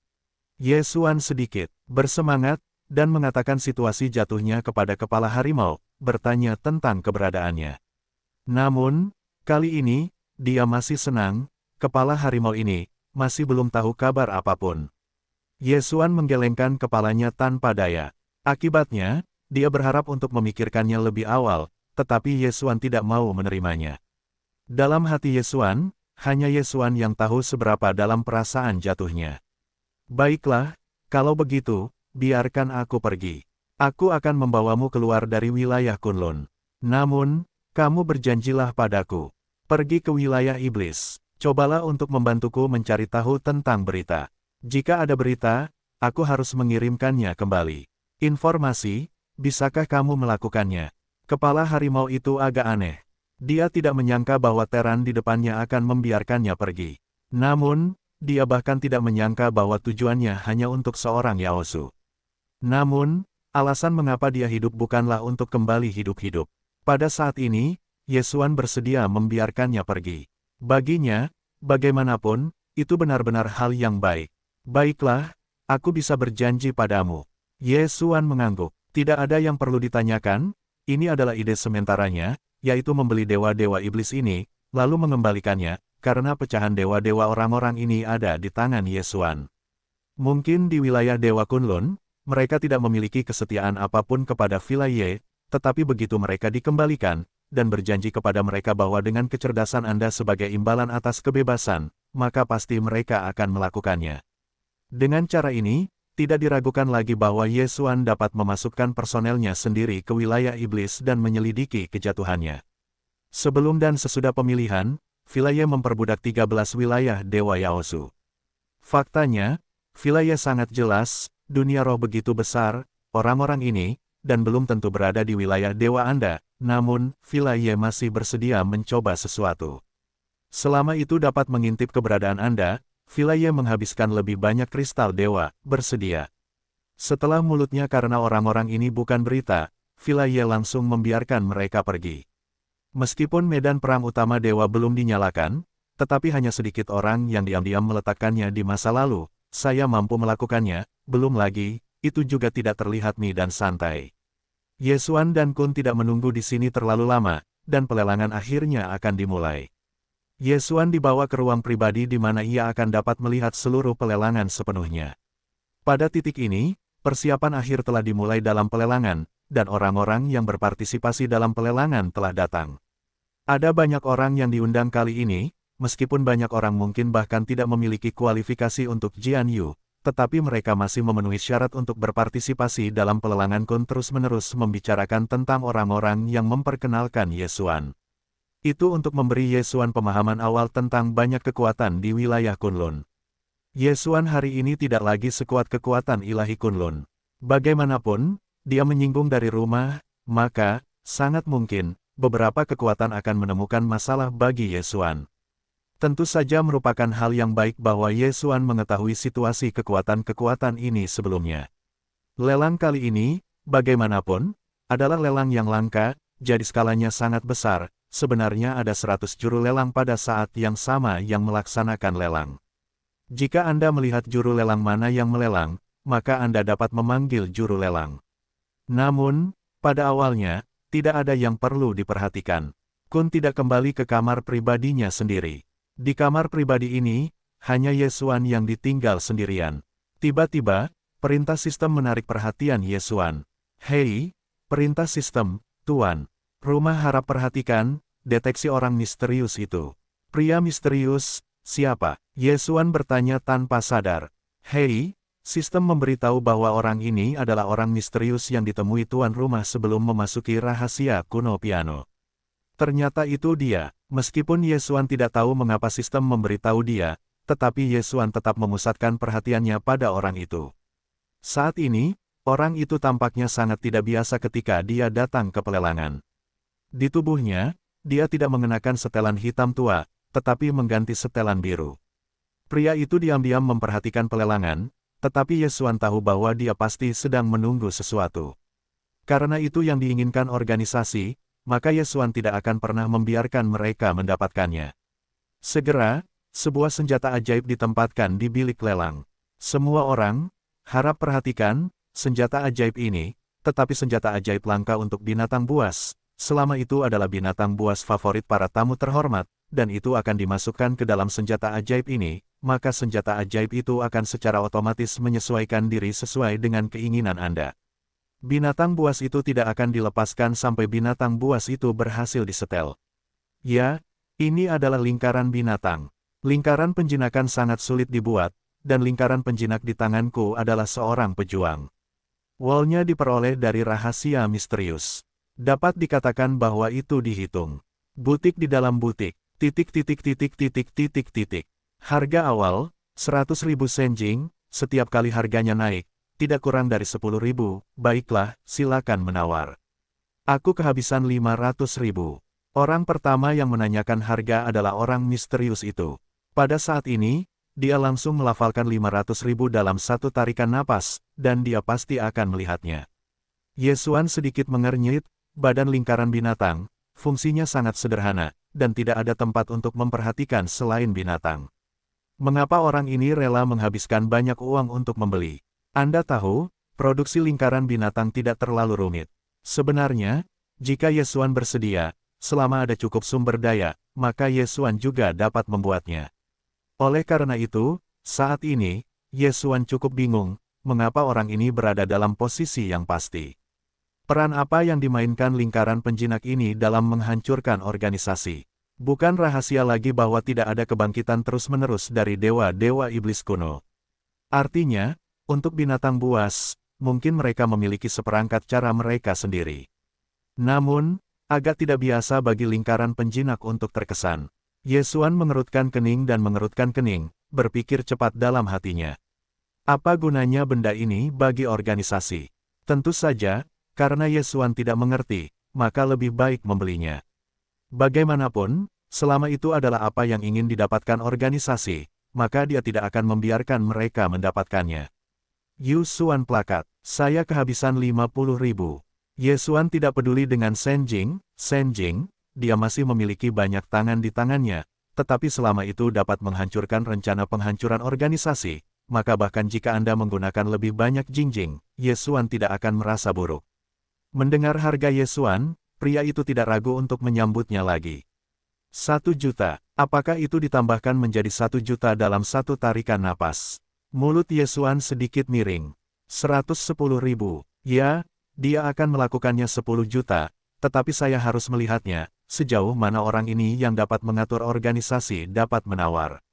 Ye Xuan sedikit bersemangat, dan mengatakan situasi jatuhnya kepada kepala harimau, bertanya tentang keberadaannya. Namun, kali ini, dia masih senang, kepala harimau ini, masih belum tahu kabar apapun. Ye Xuan menggelengkan kepalanya tanpa daya. Akibatnya, dia berharap untuk memikirkannya lebih awal, tetapi Ye Xuan tidak mau menerimanya. Dalam hati Ye Xuan, hanya Ye Xuan yang tahu seberapa dalam perasaan jatuhnya. Baiklah, kalau begitu, biarkan aku pergi. Aku akan membawamu keluar dari wilayah Kunlun. Namun, kamu berjanjilah padaku. Pergi ke wilayah iblis. Cobalah untuk membantuku mencari tahu tentang berita. Jika ada berita, aku harus mengirimkannya kembali. Informasi, bisakah kamu melakukannya? Kepala harimau itu agak aneh. Dia tidak menyangka bahwa Teran di depannya akan membiarkannya pergi. Namun, dia bahkan tidak menyangka bahwa tujuannya hanya untuk seorang Yaosu. Namun, alasan mengapa dia hidup bukanlah untuk kembali hidup-hidup. Pada saat ini, Ye Xuan bersedia membiarkannya pergi. Baginya, bagaimanapun, itu benar-benar hal yang baik. Baiklah, aku bisa berjanji padamu. Ye Xuan mengangguk. Tidak ada yang perlu ditanyakan, ini adalah ide sementaranya, yaitu membeli dewa-dewa iblis ini, lalu mengembalikannya, karena pecahan dewa-dewa orang-orang ini ada di tangan Ye Xuan. Mungkin di wilayah Dewa Kunlun, mereka tidak memiliki kesetiaan apapun kepada Villa Ye, tetapi begitu mereka dikembalikan, dan berjanji kepada mereka bahwa dengan kecerdasan Anda sebagai imbalan atas kebebasan, maka pasti mereka akan melakukannya. Dengan cara ini, tidak diragukan lagi bahwa Ye Xuan dapat memasukkan personelnya sendiri ke wilayah iblis dan menyelidiki kejatuhannya. Sebelum dan sesudah pemilihan, Villa Ye memperbudak 13 wilayah Dewa Yaosu. Faktanya, Villa Ye sangat jelas, dunia roh begitu besar, orang-orang ini, dan belum tentu berada di wilayah dewa Anda, namun, Villa Ye masih bersedia mencoba sesuatu. Selama itu dapat mengintip keberadaan Anda, Villa Ye menghabiskan lebih banyak kristal dewa, bersedia. Setelah mulutnya karena orang-orang ini bukan berita, Villa Ye langsung membiarkan mereka pergi. Meskipun medan perang utama dewa belum dinyalakan, tetapi hanya sedikit orang yang diam-diam meletakkannya di masa lalu, saya mampu melakukannya, belum lagi, itu juga tidak terlihat mi dan santai. Ye Xuan dan Kun tidak menunggu di sini terlalu lama, dan pelelangan akhirnya akan dimulai. Ye Xuan dibawa ke ruang pribadi di mana ia akan dapat melihat seluruh pelelangan sepenuhnya. Pada titik ini, persiapan akhir telah dimulai dalam pelelangan, dan orang-orang yang berpartisipasi dalam pelelangan telah datang. Ada banyak orang yang diundang kali ini, meskipun banyak orang mungkin bahkan tidak memiliki kualifikasi untuk Jian Yu, tetapi mereka masih memenuhi syarat untuk berpartisipasi dalam pelelangan. Kun terus-menerus membicarakan tentang orang-orang yang memperkenalkan Ye Xuan. Itu untuk memberi Ye Xuan pemahaman awal tentang banyak kekuatan di wilayah Kunlun. Ye Xuan hari ini tidak lagi sekuat kekuatan ilahi Kunlun. Bagaimanapun, dia menyinggung dari rumah, maka, sangat mungkin, beberapa kekuatan akan menemukan masalah bagi Ye Xuan. Tentu saja merupakan hal yang baik bahwa Ye Xuan mengetahui situasi kekuatan-kekuatan ini sebelumnya. Lelang kali ini, bagaimanapun, adalah lelang yang langka, jadi skalanya sangat besar. Sebenarnya ada 100 juru lelang pada saat yang sama yang melaksanakan lelang. Jika Anda melihat juru lelang mana yang melelang, maka Anda dapat memanggil juru lelang. Namun, pada awalnya, tidak ada yang perlu diperhatikan. Kun tidak kembali ke kamar pribadinya sendiri. Di kamar pribadi ini, hanya Ye Xuan yang ditinggal sendirian. Tiba-tiba, perintah sistem menarik perhatian Ye Xuan. Hei, perintah sistem, Tuan. Rumah harap perhatikan, deteksi orang misterius itu. Pria misterius, siapa? Ye Xuan bertanya tanpa sadar. Hei, sistem memberitahu bahwa orang ini adalah orang misterius yang ditemui tuan rumah sebelum memasuki rahasia kuno piano. Ternyata itu dia. Meskipun Ye Xuan tidak tahu mengapa sistem memberitahu dia, tetapi Ye Xuan tetap memusatkan perhatiannya pada orang itu. Saat ini, orang itu tampaknya sangat tidak biasa ketika dia datang ke pelelangan. Di tubuhnya, dia tidak mengenakan setelan hitam tua, tetapi mengganti setelan biru. Pria itu diam-diam memperhatikan pelelangan, tetapi Ye Xuan tahu bahwa dia pasti sedang menunggu sesuatu. Karena itu yang diinginkan organisasi, maka Ye Xuan tidak akan pernah membiarkan mereka mendapatkannya. Segera, sebuah senjata ajaib ditempatkan di bilik lelang. Semua orang, harap perhatikan, senjata ajaib ini, tetapi senjata ajaib langka untuk binatang buas. Selama itu adalah binatang buas favorit para tamu terhormat, dan itu akan dimasukkan ke dalam senjata ajaib ini, maka senjata ajaib itu akan secara otomatis menyesuaikan diri sesuai dengan keinginan Anda. Binatang buas itu tidak akan dilepaskan sampai binatang buas itu berhasil disetel. Ya, ini adalah lingkaran binatang. Lingkaran penjinakan sangat sulit dibuat, dan lingkaran penjinak di tanganku adalah seorang pejuang. Wall-nya diperoleh dari rahasia misterius. Dapat dikatakan bahwa itu dihitung. Butik di dalam butik. Harga awal, 100.000 senjing, setiap kali harganya naik, tidak kurang dari 10.000, baiklah, silakan menawar. Aku kehabisan 500.000. Orang pertama yang menanyakan harga adalah orang misterius itu. Pada saat ini, dia langsung melafalkan 500.000 dalam satu tarikan napas, dan dia pasti akan melihatnya. Ye Xuan sedikit mengernyit. Badan lingkaran binatang, fungsinya sangat sederhana, dan tidak ada tempat untuk memperhatikan selain binatang. Mengapa orang ini rela menghabiskan banyak uang untuk membeli? Anda tahu, produksi lingkaran binatang tidak terlalu rumit. Sebenarnya, jika Yesuan bersedia, selama ada cukup sumber daya, maka Yesuan juga dapat membuatnya. Oleh karena itu, saat ini, Yesuan cukup bingung, mengapa orang ini berada dalam posisi yang pasti. Peran apa yang dimainkan lingkaran penjinak ini dalam menghancurkan organisasi? Bukan rahasia lagi bahwa tidak ada kebangkitan terus-menerus dari dewa-dewa iblis kuno. Artinya, untuk binatang buas, mungkin mereka memiliki seperangkat cara mereka sendiri. Namun, agak tidak biasa bagi lingkaran penjinak untuk terkesan. Yesuan mengerutkan kening dan mengerutkan kening, berpikir cepat dalam hatinya. Apa gunanya benda ini bagi organisasi? Tentu saja, karena Yesuan tidak mengerti, maka lebih baik membelinya. Bagaimanapun, selama itu adalah apa yang ingin didapatkan organisasi, maka dia tidak akan membiarkan mereka mendapatkannya. Yesuan plakat, saya kehabisan 50.000. Yesuan tidak peduli dengan Senjing, dia masih memiliki banyak tangan di tangannya, tetapi selama itu dapat menghancurkan rencana penghancuran organisasi, maka bahkan jika Anda menggunakan lebih banyak jinjing, Yesuan tidak akan merasa buruk. Mendengar harga Yesuan, pria itu tidak ragu untuk menyambutnya lagi. 1 juta, apakah itu ditambahkan menjadi 1 juta dalam satu tarikan napas? Mulut Yesuan sedikit miring. 110.000, ya, dia akan melakukannya 10 juta, tetapi saya harus melihatnya, sejauh mana orang ini yang dapat mengatur organisasi dapat menawar.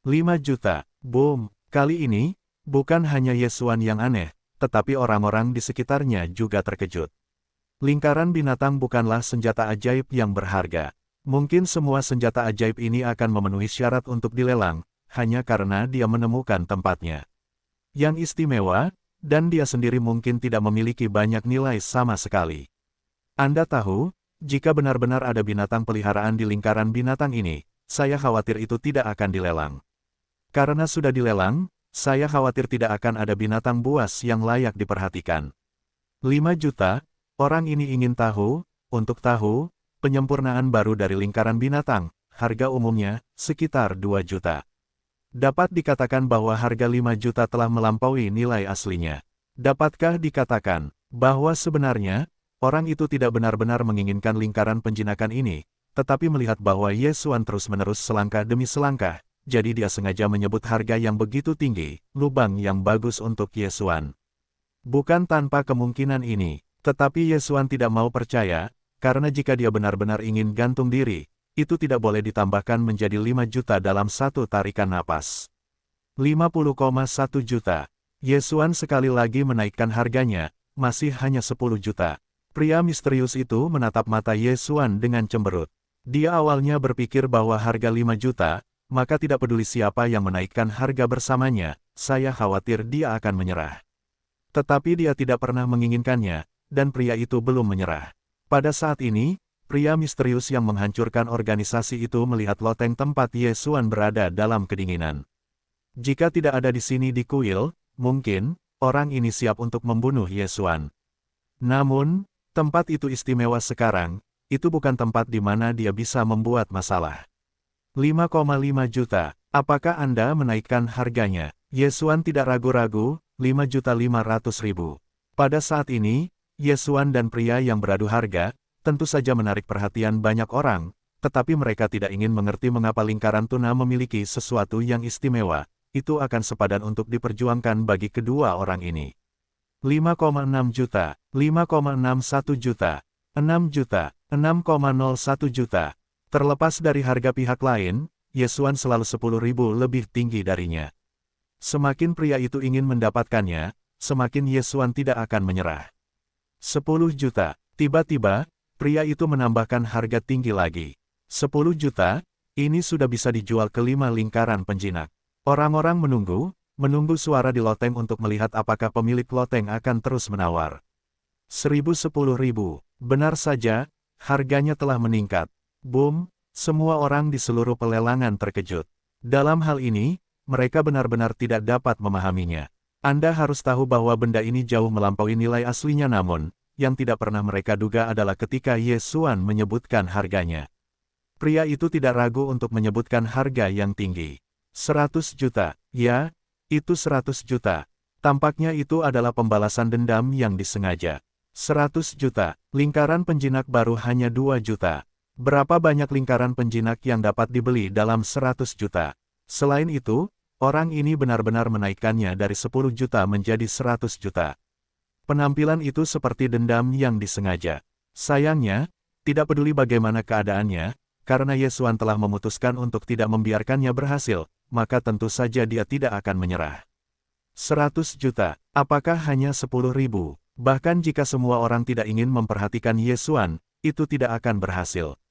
5 juta, boom, kali ini, bukan hanya Yesuan yang aneh, tetapi orang-orang di sekitarnya juga terkejut. Lingkaran binatang bukanlah senjata ajaib yang berharga. Mungkin semua senjata ajaib ini akan memenuhi syarat untuk dilelang, hanya karena dia menemukan tempatnya yang istimewa, dan dia sendiri mungkin tidak memiliki banyak nilai sama sekali. Anda tahu, jika benar-benar ada binatang peliharaan di lingkaran binatang ini, saya khawatir itu tidak akan dilelang. Karena sudah dilelang, saya khawatir tidak akan ada binatang buas yang layak diperhatikan. 5 juta, orang ini ingin tahu, untuk tahu, penyempurnaan baru dari lingkaran binatang, harga umumnya, sekitar 2 juta. Dapat dikatakan bahwa harga 5 juta telah melampaui nilai aslinya. Dapatkah dikatakan, bahwa sebenarnya, orang itu tidak benar-benar menginginkan lingkaran penjinakan ini, tetapi melihat bahwa Yesuan terus-menerus selangkah demi selangkah, jadi dia sengaja menyebut harga yang begitu tinggi, lubang yang bagus untuk Yesuan. Bukan tanpa kemungkinan ini, tetapi Yesuan tidak mau percaya, karena jika dia benar-benar ingin gantung diri, itu tidak boleh ditambahkan menjadi 5 juta dalam satu tarikan napas. 50,1 juta. Yesuan sekali lagi menaikkan harganya, masih hanya 10 juta. Pria misterius itu menatap mata Yesuan dengan cemberut. Dia awalnya berpikir bahwa harga 5 juta, maka tidak peduli siapa yang menaikkan harga bersamanya, saya khawatir dia akan menyerah. Tetapi dia tidak pernah menginginkannya, dan pria itu belum menyerah. Pada saat ini, pria misterius yang menghancurkan organisasi itu melihat loteng tempat Yesuan berada dalam kedinginan. Jika tidak ada di sini di kuil, mungkin, orang ini siap untuk membunuh Yesuan. Namun, tempat itu istimewa sekarang, itu bukan tempat di mana dia bisa membuat masalah. 5,5 juta, apakah Anda menaikkan harganya? Yesuan tidak ragu-ragu, 5.500.000. Pada saat ini, Yesuan dan pria yang beradu harga, tentu saja menarik perhatian banyak orang, tetapi mereka tidak ingin mengerti mengapa lingkaran tuna memiliki sesuatu yang istimewa, itu akan sepadan untuk diperjuangkan bagi kedua orang ini. 5,6 juta, 5,61 juta, 6 juta, 6,01 juta. Terlepas dari harga pihak lain, Yesuan selalu 10.000 lebih tinggi darinya. Semakin pria itu ingin mendapatkannya, semakin Yesuan tidak akan menyerah. 10 juta. Tiba-tiba, pria itu menambahkan harga tinggi lagi. 10 juta, ini sudah bisa dijual ke 5 lingkaran penjinak. Orang-orang menunggu suara di loteng untuk melihat apakah pemilik loteng akan terus menawar. 1.010.000, benar saja, harganya telah meningkat. Boom, semua orang di seluruh pelelangan terkejut. Dalam hal ini, mereka benar-benar tidak dapat memahaminya. Anda harus tahu bahwa benda ini jauh melampaui nilai aslinya, namun, yang tidak pernah mereka duga adalah ketika Yesuan menyebutkan harganya. Pria itu tidak ragu untuk menyebutkan harga yang tinggi. 100 juta, ya, itu 100 juta. Tampaknya itu adalah pembalasan dendam yang disengaja. 100 juta. Lingkaran penjinak baru hanya 2 juta. Berapa banyak lingkaran penjinak yang dapat dibeli dalam 100 juta? Selain itu, orang ini benar-benar menaikkannya dari 10 juta menjadi 100 juta. Penampilan itu seperti dendam yang disengaja. Sayangnya, tidak peduli bagaimana keadaannya, karena Yesuan telah memutuskan untuk tidak membiarkannya berhasil, maka tentu saja dia tidak akan menyerah. 100 juta, apakah hanya 10.000? Bahkan jika semua orang tidak ingin memperhatikan Yesuan, itu tidak akan berhasil.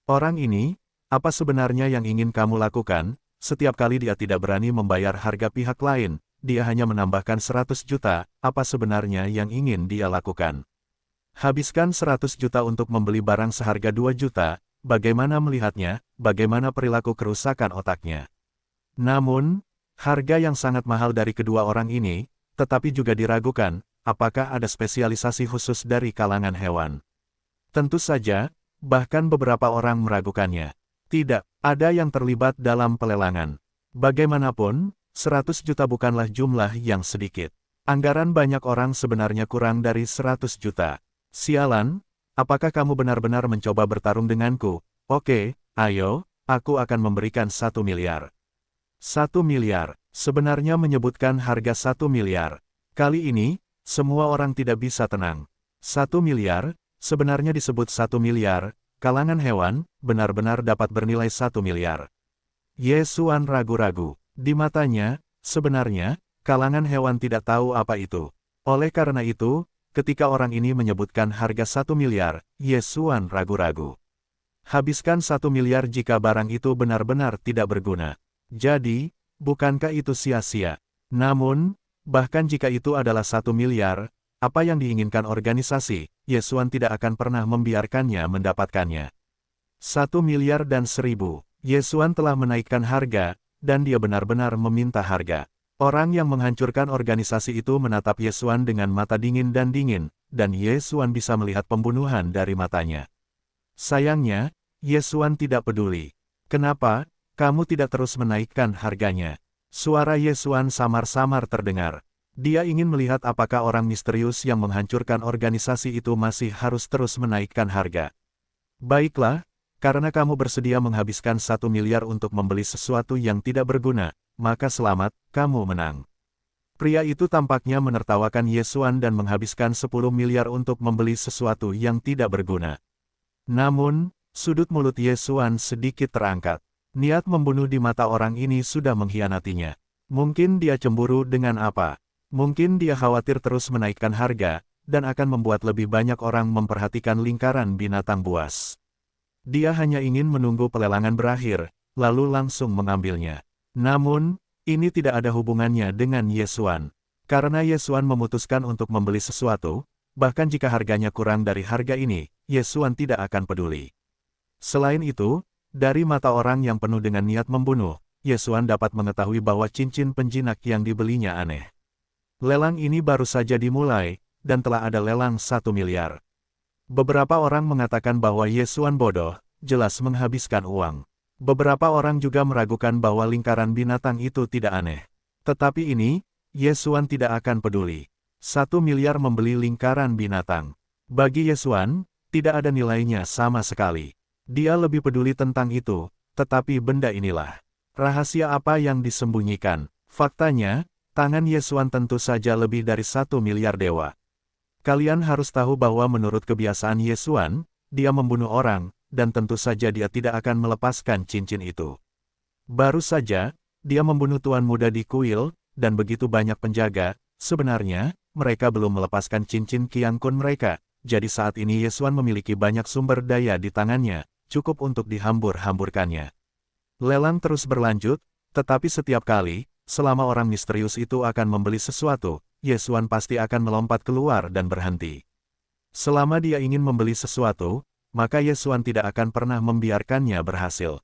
Orang ini, apa sebenarnya yang ingin kamu lakukan? Setiap kali dia tidak berani membayar harga pihak lain, dia hanya menambahkan 100 juta, apa sebenarnya yang ingin dia lakukan? Habiskan 100 juta untuk membeli barang seharga 2 juta, bagaimana melihatnya, bagaimana perilaku kerusakan otaknya. Namun, harga yang sangat mahal dari kedua orang ini, tetapi juga diragukan, apakah ada spesialisasi khusus dari kalangan hewan. Tentu saja, bahkan beberapa orang meragukannya. Tidak, ada yang terlibat dalam pelelangan. Bagaimanapun, 100 juta bukanlah jumlah yang sedikit. Anggaran banyak orang sebenarnya kurang dari 100 juta. Sialan, apakah kamu benar-benar mencoba bertarung denganku? Oke, ayo, aku akan memberikan 1 miliar. 1 miliar, sebenarnya menyebutkan harga 1 miliar. Kali ini, semua orang tidak bisa tenang. 1 miliar, sebenarnya disebut 1 miliar, kalangan hewan, benar-benar dapat bernilai 1 miliar. Yesuan ragu-ragu. Di matanya, sebenarnya, kalangan hewan tidak tahu apa itu. Oleh karena itu, ketika orang ini menyebutkan harga 1 miliar, Yesuan ragu-ragu. Habiskan 1 miliar jika barang itu benar-benar tidak berguna. Jadi, bukankah itu sia-sia? Namun, bahkan jika itu adalah 1 miliar, apa yang diinginkan organisasi, Yesuan tidak akan pernah membiarkannya mendapatkannya. 1 miliar dan 1.000, Yesuan telah menaikkan harga, dan dia benar-benar meminta harga. Orang yang menghancurkan organisasi itu menatap Yesuan dengan mata dingin, dan Yesuan bisa melihat pembunuhan dari matanya. Sayangnya, Yesuan tidak peduli. Kenapa? Kamu tidak terus menaikkan harganya. Suara Yesuan samar-samar terdengar. Dia ingin melihat apakah orang misterius yang menghancurkan organisasi itu masih harus terus menaikkan harga. Baiklah, karena kamu bersedia menghabiskan 1 miliar untuk membeli sesuatu yang tidak berguna, maka selamat, kamu menang. Pria itu tampaknya menertawakan Yesuan dan menghabiskan 10 miliar untuk membeli sesuatu yang tidak berguna. Namun, sudut mulut Yesuan sedikit terangkat. Niat membunuh di mata orang ini sudah mengkhianatinya. Mungkin dia cemburu dengan apa? Mungkin dia khawatir terus menaikkan harga, dan akan membuat lebih banyak orang memperhatikan lingkaran binatang buas. Dia hanya ingin menunggu pelelangan berakhir, lalu langsung mengambilnya. Namun, ini tidak ada hubungannya dengan Yesuan. Karena Yesuan memutuskan untuk membeli sesuatu, bahkan jika harganya kurang dari harga ini, Yesuan tidak akan peduli. Selain itu, dari mata orang yang penuh dengan niat membunuh, Yesuan dapat mengetahui bahwa cincin penjinak yang dibelinya aneh. Lelang ini baru saja dimulai, dan telah ada lelang 1 miliar. Beberapa orang mengatakan bahwa Yesuan bodoh, jelas menghabiskan uang. Beberapa orang juga meragukan bahwa lingkaran binatang itu tidak aneh. Tetapi ini, Yesuan tidak akan peduli. 1 miliar membeli lingkaran binatang. Bagi Yesuan, tidak ada nilainya sama sekali. Dia lebih peduli tentang itu, tetapi benda inilah. Rahasia apa yang disembunyikan? Faktanya, tangan Yesuan tentu saja lebih dari 1 miliar dewa. Kalian harus tahu bahwa menurut kebiasaan Yesuan, dia membunuh orang, dan tentu saja dia tidak akan melepaskan cincin itu. Baru saja, dia membunuh tuan muda di kuil, dan begitu banyak penjaga, sebenarnya, mereka belum melepaskan cincin Qiang Kun mereka, jadi saat ini Yesuan memiliki banyak sumber daya di tangannya, cukup untuk dihambur-hamburkannya. Lelang terus berlanjut, tetapi setiap kali, selama orang misterius itu akan membeli sesuatu, Yesuan pasti akan melompat keluar dan berhenti. Selama dia ingin membeli sesuatu, maka Yesuan tidak akan pernah membiarkannya berhasil.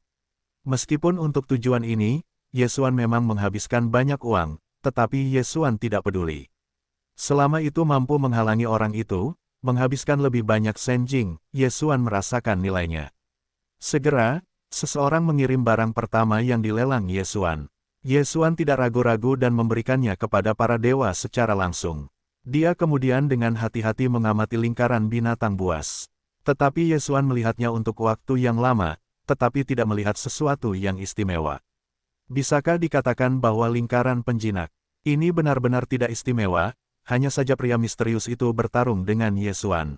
Meskipun untuk tujuan ini, Yesuan memang menghabiskan banyak uang, tetapi Yesuan tidak peduli. Selama itu mampu menghalangi orang itu, menghabiskan lebih banyak senjing, Yesuan merasakan nilainya. Segera, seseorang mengirim barang pertama yang dilelang Yesuan. Ye Xuan tidak ragu-ragu dan memberikannya kepada para dewa secara langsung. Dia kemudian dengan hati-hati mengamati lingkaran binatang buas. Tetapi Ye Xuan melihatnya untuk waktu yang lama, tetapi tidak melihat sesuatu yang istimewa. Bisakah dikatakan bahwa lingkaran penjinak ini benar-benar tidak istimewa, hanya saja pria misterius itu bertarung dengan Ye Xuan?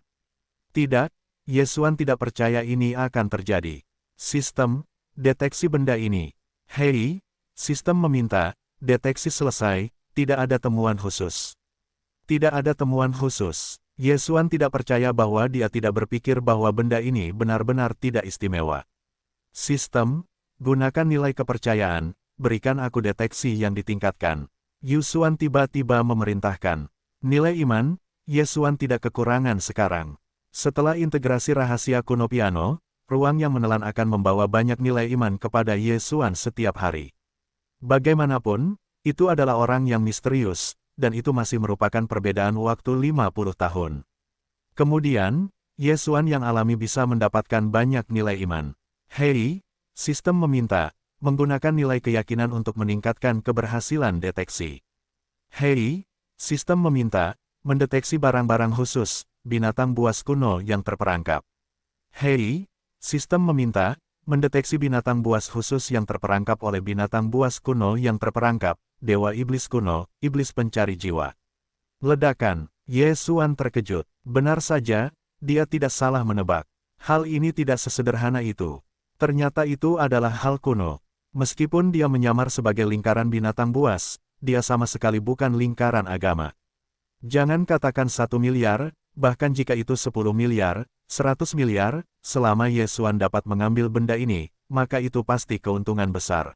Tidak, Ye Xuan tidak percaya ini akan terjadi. Sistem deteksi benda ini. Hei, sistem meminta, deteksi selesai, tidak ada temuan khusus. Tidak ada temuan khusus. Ye Xuan tidak percaya bahwa dia tidak berpikir bahwa benda ini benar-benar tidak istimewa. Sistem, gunakan nilai kepercayaan, berikan aku deteksi yang ditingkatkan. Yu Xuan tiba-tiba memerintahkan. Nilai iman, Ye Xuan tidak kekurangan sekarang. Setelah integrasi rahasia kuno piano, ruang yang menelan akan membawa banyak nilai iman kepada Ye Xuan setiap hari. Bagaimanapun, itu adalah orang yang misterius, dan itu masih merupakan perbedaan waktu 50 tahun. Kemudian, Ye Xuan yang alami bisa mendapatkan banyak nilai iman. Hei, sistem meminta, menggunakan nilai keyakinan untuk meningkatkan keberhasilan deteksi. Hei, sistem meminta, mendeteksi barang-barang khusus, binatang buas kuno yang terperangkap. Hei, sistem meminta, mendeteksi binatang buas khusus yang terperangkap oleh binatang buas kuno yang terperangkap, dewa iblis kuno, iblis pencari jiwa. Ledakan, Ye Xuan terkejut. Benar saja, dia tidak salah menebak. Hal ini tidak sesederhana itu. Ternyata itu adalah hal kuno. Meskipun dia menyamar sebagai lingkaran binatang buas, dia sama sekali bukan lingkaran agama. Jangan katakan 1 miliar, bahkan jika itu 10 miliar, 100 miliar, selama Ye Xuan dapat mengambil benda ini, maka itu pasti keuntungan besar.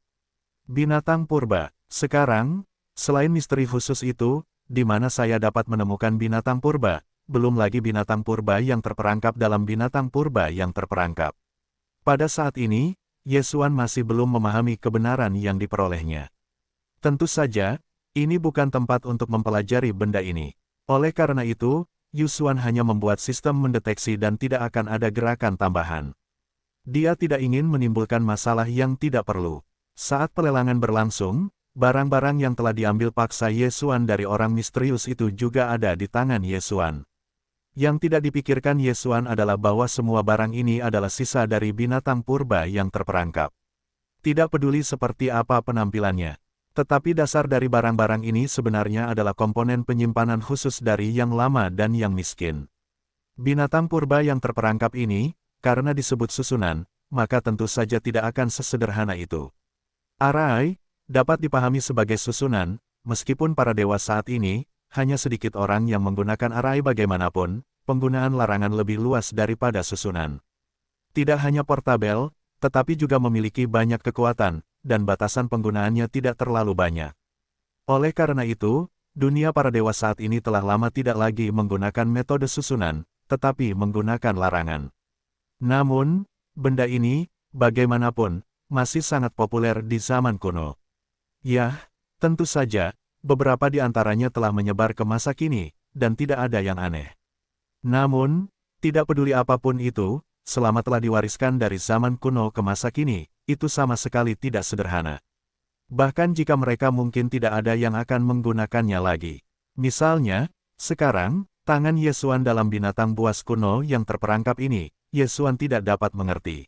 Binatang purba. Sekarang, selain misteri khusus itu, di mana saya dapat menemukan binatang purba, belum lagi binatang purba yang terperangkap dalam binatang purba yang terperangkap. Pada saat ini, Ye Xuan masih belum memahami kebenaran yang diperolehnya. Tentu saja, ini bukan tempat untuk mempelajari benda ini. Oleh karena itu, Ye Xuan hanya membuat sistem mendeteksi dan tidak akan ada gerakan tambahan. Dia tidak ingin menimbulkan masalah yang tidak perlu. Saat pelelangan berlangsung, barang-barang yang telah diambil paksa Ye Xuan dari orang misterius itu juga ada di tangan Ye Xuan. Yang tidak dipikirkan Ye Xuan adalah bahwa semua barang ini adalah sisa dari binatang purba yang terperangkap. Tidak peduli seperti apa penampilannya. Tetapi dasar dari barang-barang ini sebenarnya adalah komponen penyimpanan khusus dari yang lama dan yang miskin. Binatang purba yang terperangkap ini, karena disebut susunan, maka tentu saja tidak akan sesederhana itu. Arai dapat dipahami sebagai susunan, meskipun para dewa saat ini, hanya sedikit orang yang menggunakan arai bagaimanapun, penggunaan larangan lebih luas daripada susunan. Tidak hanya portabel, tetapi juga memiliki banyak kekuatan, dan batasan penggunaannya tidak terlalu banyak. Oleh karena itu, dunia para dewa saat ini telah lama tidak lagi menggunakan metode susunan, tetapi menggunakan larangan. Namun, benda ini, bagaimanapun, masih sangat populer di zaman kuno. Yah, tentu saja, beberapa di antaranya telah menyebar ke masa kini, dan tidak ada yang aneh. Namun, tidak peduli apapun itu, selama telah diwariskan dari zaman kuno ke masa kini, itu sama sekali tidak sederhana. Bahkan jika mereka mungkin tidak ada yang akan menggunakannya lagi. Misalnya, sekarang, tangan Ye Xuan dalam binatang buas kuno yang terperangkap ini, Ye Xuan tidak dapat mengerti.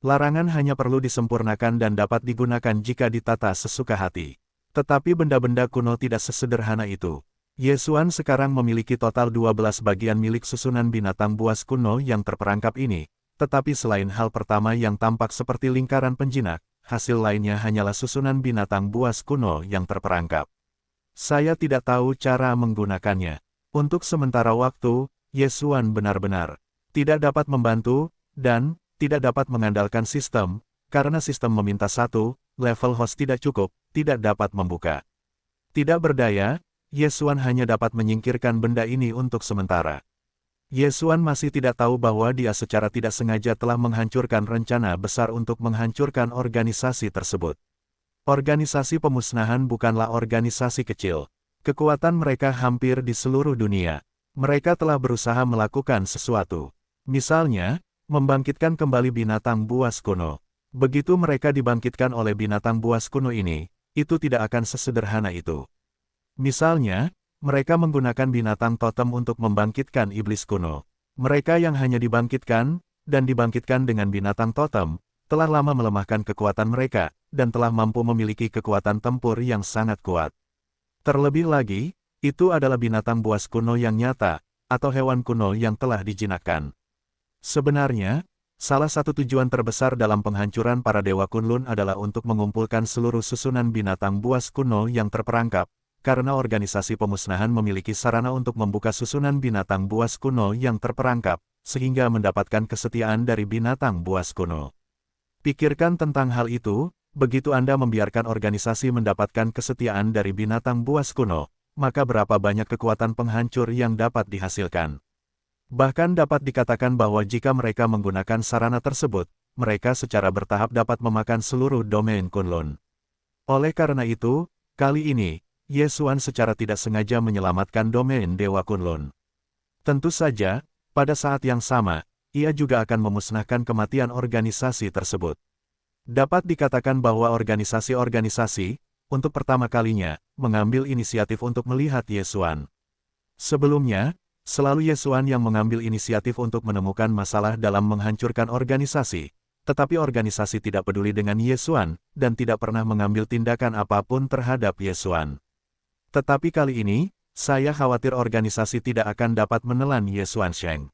Larangan hanya perlu disempurnakan dan dapat digunakan jika ditata sesuka hati. Tetapi benda-benda kuno tidak sesederhana itu. Ye Xuan sekarang memiliki total 12 bagian milik susunan binatang buas kuno yang terperangkap ini, tetapi selain hal pertama yang tampak seperti lingkaran penjinak, hasil lainnya hanyalah susunan binatang buas kuno yang terperangkap. Saya tidak tahu cara menggunakannya. Untuk sementara waktu, Ye Xuan benar-benar tidak dapat membantu, dan tidak dapat mengandalkan sistem, karena sistem meminta satu, level host tidak cukup, tidak dapat membuka. Tidak berdaya, Ye Xuan hanya dapat menyingkirkan benda ini untuk sementara. Ye Xuan masih tidak tahu bahwa dia secara tidak sengaja telah menghancurkan rencana besar untuk menghancurkan organisasi tersebut. Organisasi pemusnahan bukanlah organisasi kecil. Kekuatan mereka hampir di seluruh dunia. Mereka telah berusaha melakukan sesuatu. Misalnya, membangkitkan kembali binatang buas kuno. Begitu mereka dibangkitkan oleh binatang buas kuno ini, itu tidak akan sesederhana itu. Misalnya, mereka menggunakan binatang totem untuk membangkitkan iblis kuno. Mereka yang hanya dibangkitkan, dan dibangkitkan dengan binatang totem, telah lama melemahkan kekuatan mereka, dan telah mampu memiliki kekuatan tempur yang sangat kuat. Terlebih lagi, itu adalah binatang buas kuno yang nyata, atau hewan kuno yang telah dijinakkan. Sebenarnya, salah satu tujuan terbesar dalam penghancuran para Dewa Kunlun adalah untuk mengumpulkan seluruh susunan binatang buas kuno yang terperangkap, karena organisasi pemusnahan memiliki sarana untuk membuka susunan binatang buas kuno yang terperangkap, sehingga mendapatkan kesetiaan dari binatang buas kuno. Pikirkan tentang hal itu, begitu Anda membiarkan organisasi mendapatkan kesetiaan dari binatang buas kuno, maka berapa banyak kekuatan penghancur yang dapat dihasilkan. Bahkan dapat dikatakan bahwa jika mereka menggunakan sarana tersebut, mereka secara bertahap dapat memakan seluruh domain Kunlun. Oleh karena itu, kali ini, Ye Xuan secara tidak sengaja menyelamatkan domain Dewa Kunlun. Tentu saja, pada saat yang sama, ia juga akan memusnahkan kematian organisasi tersebut. Dapat dikatakan bahwa organisasi-organisasi, untuk pertama kalinya, mengambil inisiatif untuk melihat Ye Xuan. Sebelumnya, selalu Ye Xuan yang mengambil inisiatif untuk menemukan masalah dalam menghancurkan organisasi, tetapi organisasi tidak peduli dengan Ye Xuan, dan tidak pernah mengambil tindakan apapun terhadap Ye Xuan. Tetapi kali ini, saya khawatir organisasi tidak akan dapat menelan Ye Xuansheng.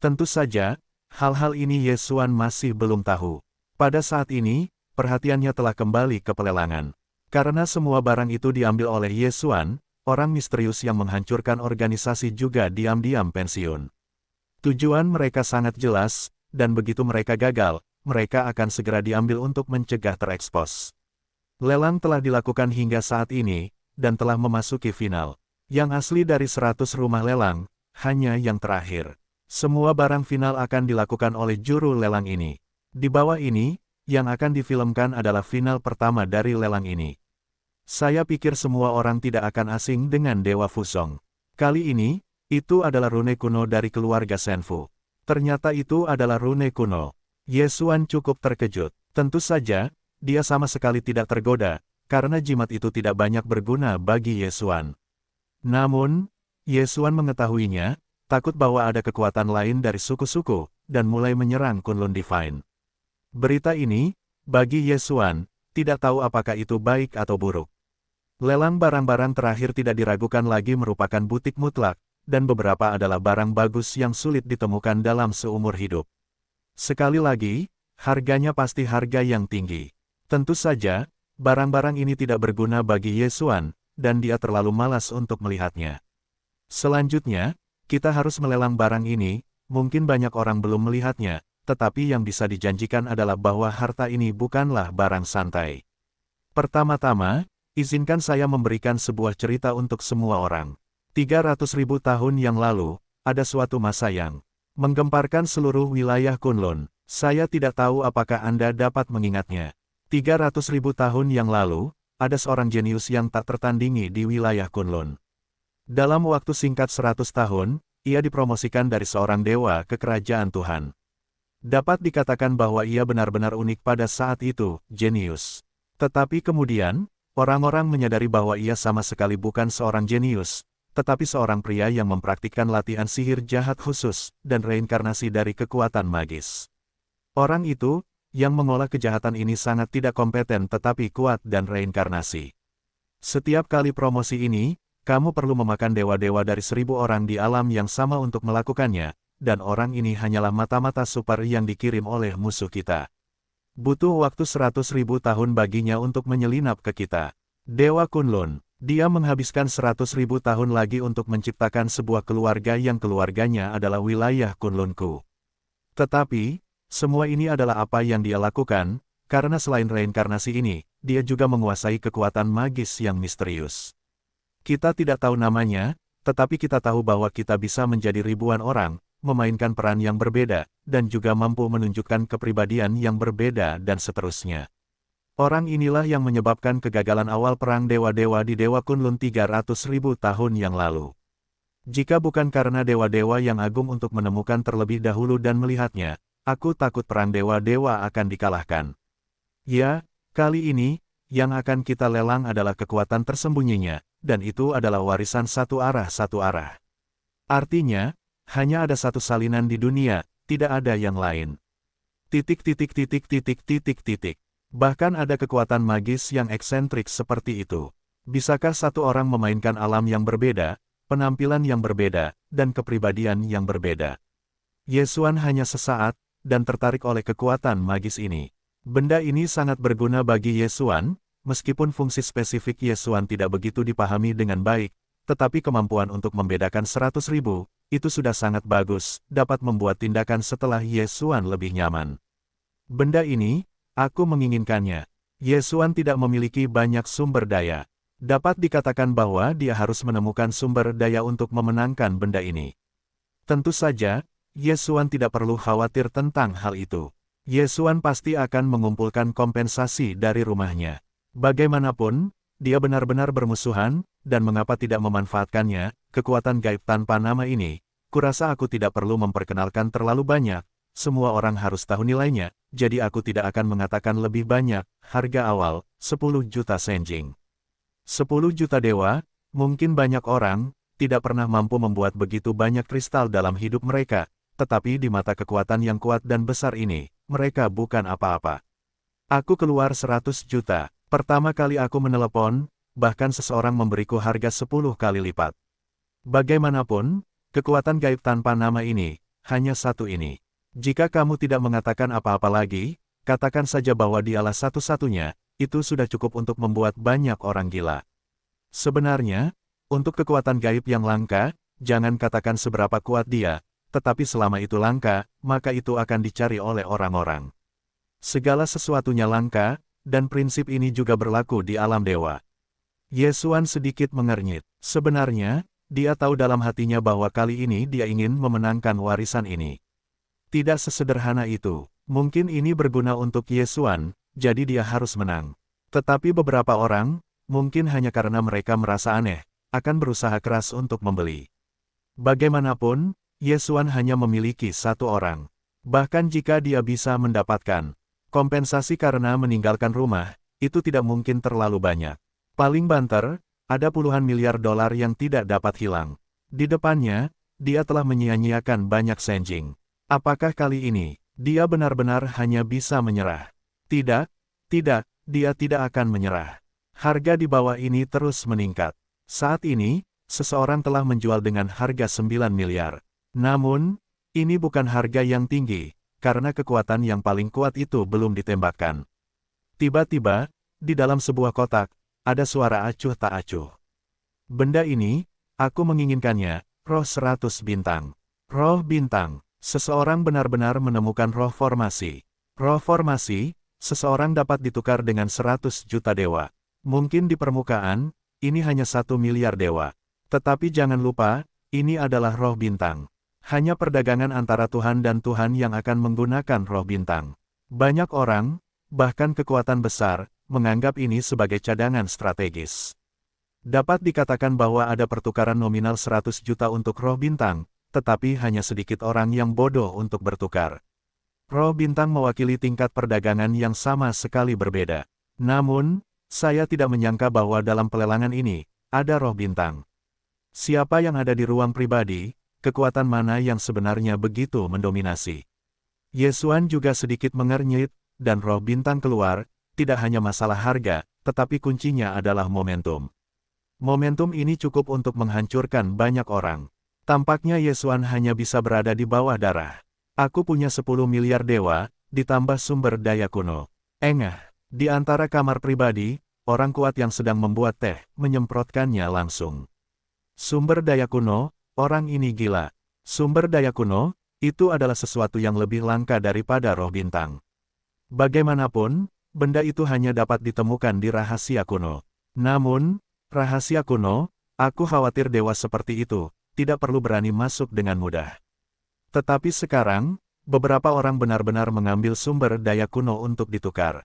Tentu saja, hal-hal ini Ye Xuan masih belum tahu. Pada saat ini, perhatiannya telah kembali ke pelelangan. Karena semua barang itu diambil oleh Ye Xuan, orang misterius yang menghancurkan organisasi juga diam-diam pensiun. Tujuan mereka sangat jelas, dan begitu mereka gagal, mereka akan segera diambil untuk mencegah terekspos. Lelang telah dilakukan hingga saat ini, dan telah memasuki final. Yang asli dari 100 rumah lelang, hanya yang terakhir. Semua barang final akan dilakukan oleh juru lelang ini. Di bawah ini, yang akan difilmkan adalah final pertama dari lelang ini. Saya pikir semua orang tidak akan asing dengan Dewa Fusong. Kali ini, itu adalah rune kuno dari keluarga Senfu. Ternyata itu adalah rune kuno. Ye Xuan cukup terkejut. Tentu saja, dia sama sekali tidak tergoda, karena jimat itu tidak banyak berguna bagi Ye Xuan. Namun, Ye Xuan mengetahuinya, takut bahwa ada kekuatan lain dari suku-suku, dan mulai menyerang Kunlun Divine. Berita ini, bagi Ye Xuan, tidak tahu apakah itu baik atau buruk. Lelang barang-barang terakhir tidak diragukan lagi merupakan butik mutlak, dan beberapa adalah barang bagus yang sulit ditemukan dalam seumur hidup. Sekali lagi, harganya pasti harga yang tinggi. Tentu saja, barang-barang ini tidak berguna bagi Ye Xuan, dan dia terlalu malas untuk melihatnya. Selanjutnya, kita harus melelang barang ini, mungkin banyak orang belum melihatnya, tetapi yang bisa dijanjikan adalah bahwa harta ini bukanlah barang santai. Pertama-tama, izinkan saya memberikan sebuah cerita untuk semua orang. 300.000 tahun yang lalu, ada suatu masa yang menggemparkan seluruh wilayah Kunlun. Saya tidak tahu apakah Anda dapat mengingatnya. 300.000 tahun yang lalu, ada seorang jenius yang tak tertandingi di wilayah Kunlun. Dalam waktu singkat 100 tahun, ia dipromosikan dari seorang dewa ke kerajaan Tuhan. Dapat dikatakan bahwa ia benar-benar unik pada saat itu, jenius. Tetapi kemudian, orang-orang menyadari bahwa ia sama sekali bukan seorang jenius, tetapi seorang pria yang mempraktikkan latihan sihir jahat khusus, dan reinkarnasi dari kekuatan magis. Orang itu, yang mengolah kejahatan ini sangat tidak kompeten tetapi kuat dan reinkarnasi. Setiap kali promosi ini, kamu perlu memakan dewa-dewa dari 1000 orang di alam yang sama untuk melakukannya, dan orang ini hanyalah mata-mata super yang dikirim oleh musuh kita. Butuh waktu 100.000 tahun baginya untuk menyelinap ke kita. Dewa Kunlun, dia menghabiskan 100.000 tahun lagi untuk menciptakan sebuah keluarga yang keluarganya adalah wilayah Kunlunku. Tetapi, semua ini adalah apa yang dia lakukan, karena selain reinkarnasi ini, dia juga menguasai kekuatan magis yang misterius. Kita tidak tahu namanya, tetapi kita tahu bahwa kita bisa menjadi ribuan orang, memainkan peran yang berbeda, dan juga mampu menunjukkan kepribadian yang berbeda dan seterusnya. Orang inilah yang menyebabkan kegagalan awal perang dewa-dewa di Dewa Kunlun 300.000 tahun yang lalu. Jika bukan karena dewa-dewa yang agung untuk menemukan terlebih dahulu dan melihatnya, aku takut perang dewa-dewa akan dikalahkan. Ya, kali ini, yang akan kita lelang adalah kekuatan tersembunyinya, dan itu adalah warisan satu arah. Artinya, hanya ada satu salinan di dunia, tidak ada yang lain. Bahkan ada kekuatan magis yang eksentrik seperti itu. Bisakah satu orang memainkan alam yang berbeda, penampilan yang berbeda, dan kepribadian yang berbeda? Yesuan hanya sesaat, dan tertarik oleh kekuatan magis ini. Benda ini sangat berguna bagi Yesuan, meskipun fungsi spesifik Yesuan tidak begitu dipahami dengan baik, tetapi kemampuan untuk membedakan 100.000, itu sudah sangat bagus, dapat membuat tindakan setelah Yesuan lebih nyaman. Benda ini, aku menginginkannya. Yesuan tidak memiliki banyak sumber daya. Dapat dikatakan bahwa dia harus menemukan sumber daya untuk memenangkan benda ini. Tentu saja, Yesuan tidak perlu khawatir tentang hal itu. Yesuan pasti akan mengumpulkan kompensasi dari rumahnya. Bagaimanapun, dia benar-benar bermusuhan, dan mengapa tidak memanfaatkannya, kekuatan gaib tanpa nama ini, kurasa aku tidak perlu memperkenalkan terlalu banyak, semua orang harus tahu nilainya, jadi aku tidak akan mengatakan lebih banyak, harga awal, 10 juta senjing. 10 juta dewa, mungkin banyak orang, tidak pernah mampu membuat begitu banyak kristal dalam hidup mereka, tetapi di mata kekuatan yang kuat dan besar ini, mereka bukan apa-apa. Aku keluar 100 juta, pertama kali aku menelepon, bahkan seseorang memberiku harga 10 kali lipat. Bagaimanapun, kekuatan gaib tanpa nama ini, hanya satu ini. Jika kamu tidak mengatakan apa-apa lagi, katakan saja bahwa dialah satu-satunya, itu sudah cukup untuk membuat banyak orang gila. Sebenarnya, untuk kekuatan gaib yang langka, jangan katakan seberapa kuat dia, tetapi selama itu langka, maka itu akan dicari oleh orang-orang. Segala sesuatunya langka, dan prinsip ini juga berlaku di alam dewa. Yesuan sedikit mengernyit. Sebenarnya, dia tahu dalam hatinya bahwa kali ini dia ingin memenangkan warisan ini. Tidak sesederhana itu. Mungkin ini berguna untuk Yesuan, jadi dia harus menang. Tetapi beberapa orang, mungkin hanya karena mereka merasa aneh, akan berusaha keras untuk membeli. Bagaimanapun, Yesuan hanya memiliki satu orang. Bahkan jika dia bisa mendapatkan kompensasi karena meninggalkan rumah, itu tidak mungkin terlalu banyak. Paling banter, ada puluhan miliar dolar yang tidak dapat hilang. Di depannya, dia telah menyia-nyiakan banyak senjing. Apakah kali ini, dia benar-benar hanya bisa menyerah? Tidak, dia tidak akan menyerah. Harga di bawah ini terus meningkat. Saat ini, seseorang telah menjual dengan harga 9 miliar. Namun, ini bukan harga yang tinggi, karena kekuatan yang paling kuat itu belum ditembakkan. Tiba-tiba, di dalam sebuah kotak, ada suara acuh tak acuh. Benda ini, aku menginginkannya, roh 100 bintang. Roh bintang. Seseorang benar-benar menemukan roh formasi. Roh formasi, seseorang dapat ditukar dengan 100 juta dewa. Mungkin di permukaan, ini hanya 1 miliar dewa. Tetapi jangan lupa, ini adalah roh bintang. Hanya perdagangan antara Tuhan dan Tuhan yang akan menggunakan roh bintang. Banyak orang, bahkan kekuatan besar, menganggap ini sebagai cadangan strategis. Dapat dikatakan bahwa ada pertukaran nominal 100 juta untuk roh bintang, tetapi hanya sedikit orang yang bodoh untuk bertukar. Roh bintang mewakili tingkat perdagangan yang sama sekali berbeda. Namun, saya tidak menyangka bahwa dalam pelelangan ini, ada roh bintang. Siapa yang ada di ruang pribadi, kekuatan mana yang sebenarnya begitu mendominasi? Yesuan juga sedikit mengernyit, dan roh bintang keluar, tidak hanya masalah harga, tetapi kuncinya adalah momentum. Momentum ini cukup untuk menghancurkan banyak orang. Tampaknya Yesuan hanya bisa berada di bawah darah. Aku punya 10 miliar dewa, ditambah sumber daya kuno. Engah, di antara kamar pribadi, orang kuat yang sedang membuat teh, menyemprotkannya langsung. Sumber daya kuno, orang ini gila. Sumber daya kuno, itu adalah sesuatu yang lebih langka daripada roh bintang. Bagaimanapun, benda itu hanya dapat ditemukan di rahasia kuno. Namun, rahasia kuno, aku khawatir dewa seperti itu, tidak perlu berani masuk dengan mudah. Tetapi sekarang, beberapa orang benar-benar mengambil sumber daya kuno untuk ditukar.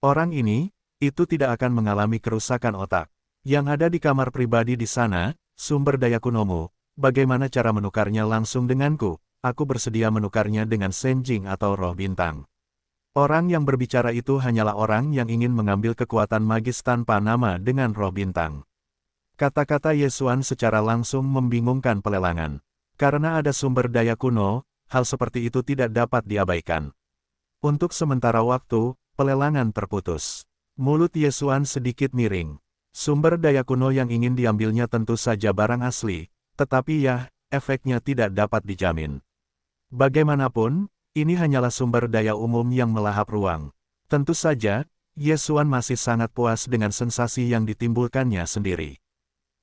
Orang ini, itu tidak akan mengalami kerusakan otak. Yang ada di kamar pribadi di sana, sumber daya kunomu, bagaimana cara menukarnya langsung denganku? Aku bersedia menukarnya dengan senjing atau roh bintang. Orang yang berbicara itu hanyalah orang yang ingin mengambil kekuatan magis tanpa nama dengan roh bintang. Kata-kata Yesuan secara langsung membingungkan pelelangan. Karena ada sumber daya kuno, hal seperti itu tidak dapat diabaikan. Untuk sementara waktu, pelelangan terputus. Mulut Yesuan sedikit miring. Sumber daya kuno yang ingin diambilnya tentu saja barang asli, tetapi ya, efeknya tidak dapat dijamin. Bagaimanapun, ini hanyalah sumber daya umum yang melahap ruang. Tentu saja, Yesuan masih sangat puas dengan sensasi yang ditimbulkannya sendiri.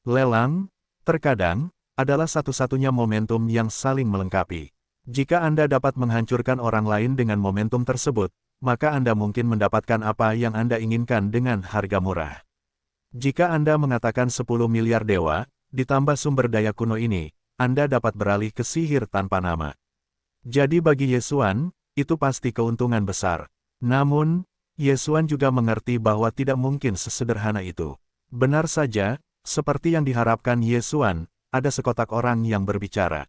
Lelang, terkadang, adalah satu-satunya momentum yang saling melengkapi. Jika Anda dapat menghancurkan orang lain dengan momentum tersebut, maka Anda mungkin mendapatkan apa yang Anda inginkan dengan harga murah. Jika Anda mengatakan 10 miliar dewa, ditambah sumber daya kuno ini, Anda dapat beralih ke sihir tanpa nama. Jadi bagi Yesuan, itu pasti keuntungan besar. Namun, Yesuan juga mengerti bahwa tidak mungkin sesederhana itu. Benar saja, seperti yang diharapkan Yesuan, ada sekotak orang yang berbicara.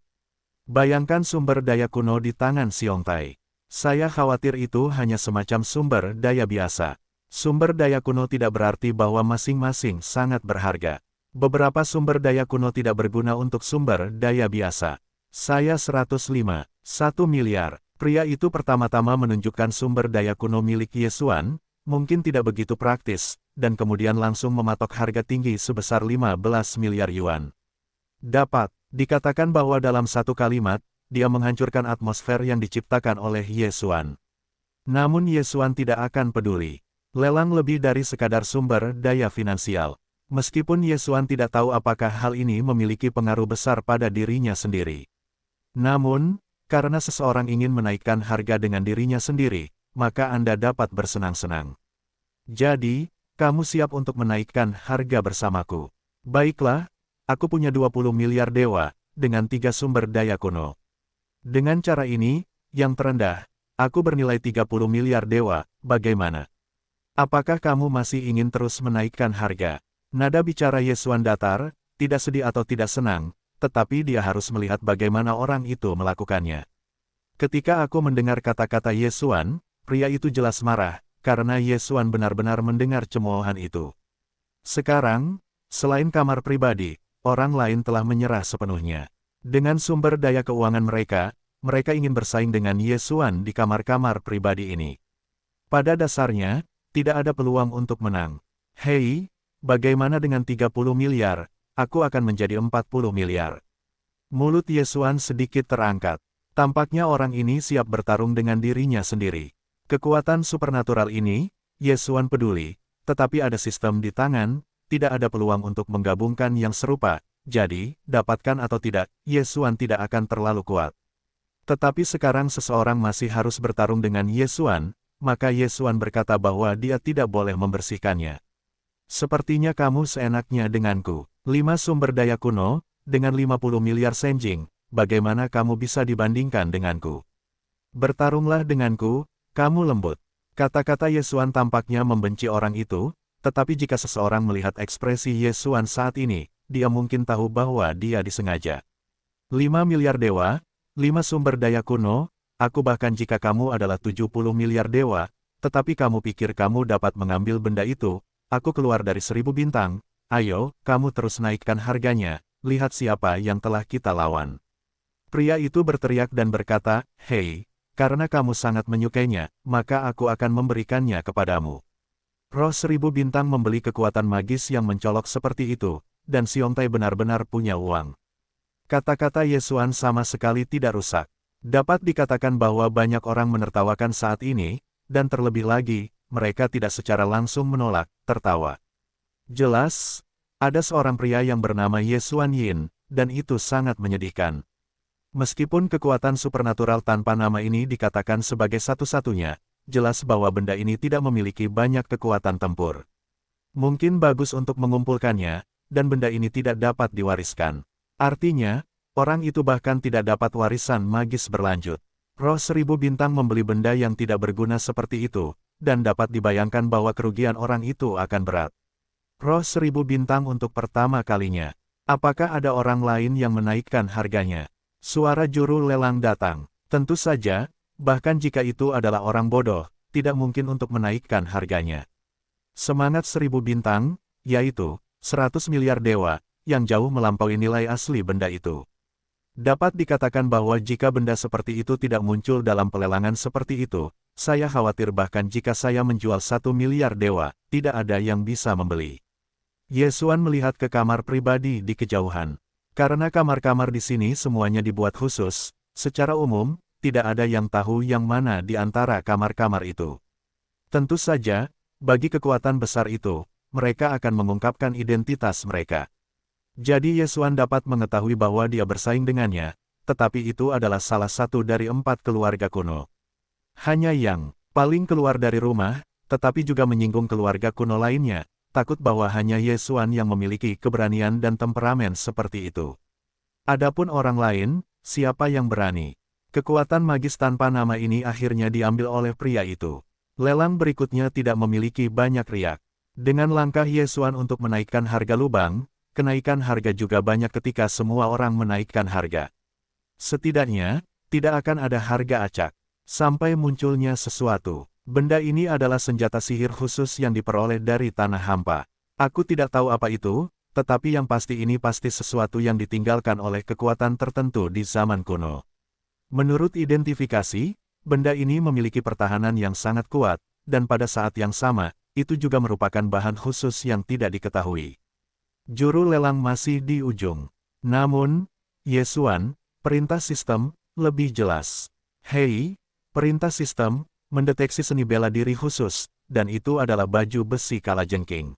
Bayangkan sumber daya kuno di tangan Xiongtai. Saya khawatir itu hanya semacam sumber daya biasa. Sumber daya kuno tidak berarti bahwa masing-masing sangat berharga. Beberapa sumber daya kuno tidak berguna untuk sumber daya biasa. Saya 105, 1 miliar. Pria itu pertama-tama menunjukkan sumber daya kuno milik Yesuan, mungkin tidak begitu praktis, dan kemudian langsung mematok harga tinggi sebesar 15 miliar yuan. Dapat dikatakan bahwa dalam satu kalimat, dia menghancurkan atmosfer yang diciptakan oleh Yesuan. Namun Yesuan tidak akan peduli. Lelang lebih dari sekadar sumber daya finansial. Meskipun Yesuan tidak tahu apakah hal ini memiliki pengaruh besar pada dirinya sendiri. Namun, karena seseorang ingin menaikkan harga dengan dirinya sendiri, maka Anda dapat bersenang-senang. Jadi, kamu siap untuk menaikkan harga bersamaku. Baiklah, aku punya 20 miliar dewa, dengan 3 sumber daya kuno. Dengan cara ini, yang terendah, aku bernilai 30 miliar dewa, bagaimana? Apakah kamu masih ingin terus menaikkan harga? Nada bicara Yesuan datar, tidak sedih atau tidak senang, tetapi dia harus melihat bagaimana orang itu melakukannya. Ketika aku mendengar kata-kata Yesuan, pria itu jelas marah, karena Yesuan benar-benar mendengar cemoohan itu. Sekarang, selain kamar pribadi, orang lain telah menyerah sepenuhnya. Dengan sumber daya keuangan mereka, mereka ingin bersaing dengan Yesuan di kamar-kamar pribadi ini. Pada dasarnya, tidak ada peluang untuk menang. Hei, bagaimana dengan 30 miliar? Aku akan menjadi 40 miliar. Mulut Yesuan sedikit terangkat. Tampaknya orang ini siap bertarung dengan dirinya sendiri. Kekuatan supernatural ini, Yesuan peduli, tetapi ada sistem di tangan, tidak ada peluang untuk menggabungkan yang serupa, jadi, dapatkan atau tidak, Yesuan tidak akan terlalu kuat. Tetapi sekarang seseorang masih harus bertarung dengan Yesuan, maka Yesuan berkata bahwa dia tidak boleh membersihkannya. Sepertinya kamu seenaknya denganku. 5 sumber daya kuno, dengan 50 miliar senjing, bagaimana kamu bisa dibandingkan denganku? Bertarunglah denganku, kamu lembut. Kata-kata Yesuan tampaknya membenci orang itu, tetapi jika seseorang melihat ekspresi Yesuan saat ini, dia mungkin tahu bahwa dia disengaja. 5 miliar dewa, 5 sumber daya kuno, aku bahkan jika kamu adalah 70 miliar dewa, tetapi kamu pikir kamu dapat mengambil benda itu, aku keluar dari 1000 bintang, ayo, kamu terus naikkan harganya, lihat siapa yang telah kita lawan. Pria itu berteriak dan berkata, hei, karena kamu sangat menyukainya, maka aku akan memberikannya kepadamu. Roh 1000 bintang membeli kekuatan magis yang mencolok seperti itu, dan Xiongtai benar-benar punya uang. Kata-kata Yesuan sama sekali tidak rusak. Dapat dikatakan bahwa banyak orang menertawakan saat ini, dan terlebih lagi, mereka tidak secara langsung menolak, tertawa. Jelas, ada seorang pria yang bernama Yesuan Yin, dan itu sangat menyedihkan. Meskipun kekuatan supernatural tanpa nama ini dikatakan sebagai satu-satunya, jelas bahwa benda ini tidak memiliki banyak kekuatan tempur. Mungkin bagus untuk mengumpulkannya, dan benda ini tidak dapat diwariskan. Artinya, orang itu bahkan tidak dapat warisan magis berlanjut. Roh 1000 bintang membeli benda yang tidak berguna seperti itu, dan dapat dibayangkan bahwa kerugian orang itu akan berat. Roh 1000 bintang untuk pertama kalinya. Apakah ada orang lain yang menaikkan harganya? Suara juru lelang datang. Tentu saja, bahkan jika itu adalah orang bodoh, tidak mungkin untuk menaikkan harganya. Semangat 1000 bintang, yaitu 100 miliar dewa, yang jauh melampaui nilai asli benda itu. Dapat dikatakan bahwa jika benda seperti itu tidak muncul dalam pelelangan seperti itu, saya khawatir bahkan jika saya menjual 1 miliar dewa, tidak ada yang bisa membeli. Ye Xuan melihat ke kamar pribadi di kejauhan. Karena kamar-kamar di sini semuanya dibuat khusus, secara umum, tidak ada yang tahu yang mana di antara kamar-kamar itu. Tentu saja, bagi kekuatan besar itu, mereka akan mengungkapkan identitas mereka. Jadi Ye Xuan dapat mengetahui bahwa dia bersaing dengannya, tetapi itu adalah salah satu dari 4 keluarga kuno. Hanya yang paling keluar dari rumah, tetapi juga menyinggung keluarga kuno lainnya, takut bahwa hanya Ye Xuan yang memiliki keberanian dan temperamen seperti itu. Adapun orang lain, siapa yang berani? Kekuatan magis tanpa nama ini akhirnya diambil oleh pria itu. Lelang berikutnya tidak memiliki banyak riak. Dengan langkah Ye Xuan untuk menaikkan harga lubang, kenaikan harga juga banyak ketika semua orang menaikkan harga. Setidaknya, tidak akan ada harga acak. Sampai munculnya sesuatu. Benda ini adalah senjata sihir khusus yang diperoleh dari tanah hampa. Aku tidak tahu apa itu, tetapi yang pasti ini pasti sesuatu yang ditinggalkan oleh kekuatan tertentu di zaman kuno. Menurut identifikasi, benda ini memiliki pertahanan yang sangat kuat, dan pada saat yang sama, itu juga merupakan bahan khusus yang tidak diketahui. Juru lelang masih di ujung. Namun, Ye Xuan, perintah sistem, lebih jelas. Hei, perintah sistem, mendeteksi seni bela diri khusus, dan itu adalah baju besi kalajengking.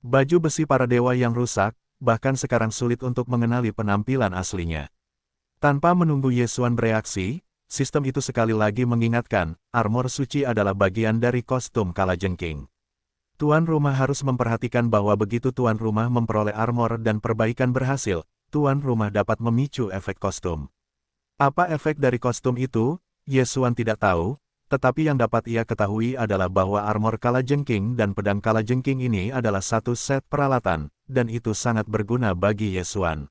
Baju besi para dewa yang rusak, bahkan sekarang sulit untuk mengenali penampilan aslinya. Tanpa menunggu Ye Xuan bereaksi, sistem itu sekali lagi mengingatkan, armor suci adalah bagian dari kostum kalajengking. Tuan rumah harus memperhatikan bahwa begitu tuan rumah memperoleh armor dan perbaikan berhasil, tuan rumah dapat memicu efek kostum. Apa efek dari kostum itu? Ye Xuan tidak tahu, tetapi yang dapat ia ketahui adalah bahwa armor kalajengking dan pedang kalajengking ini adalah satu set peralatan, dan itu sangat berguna bagi Ye Xuan.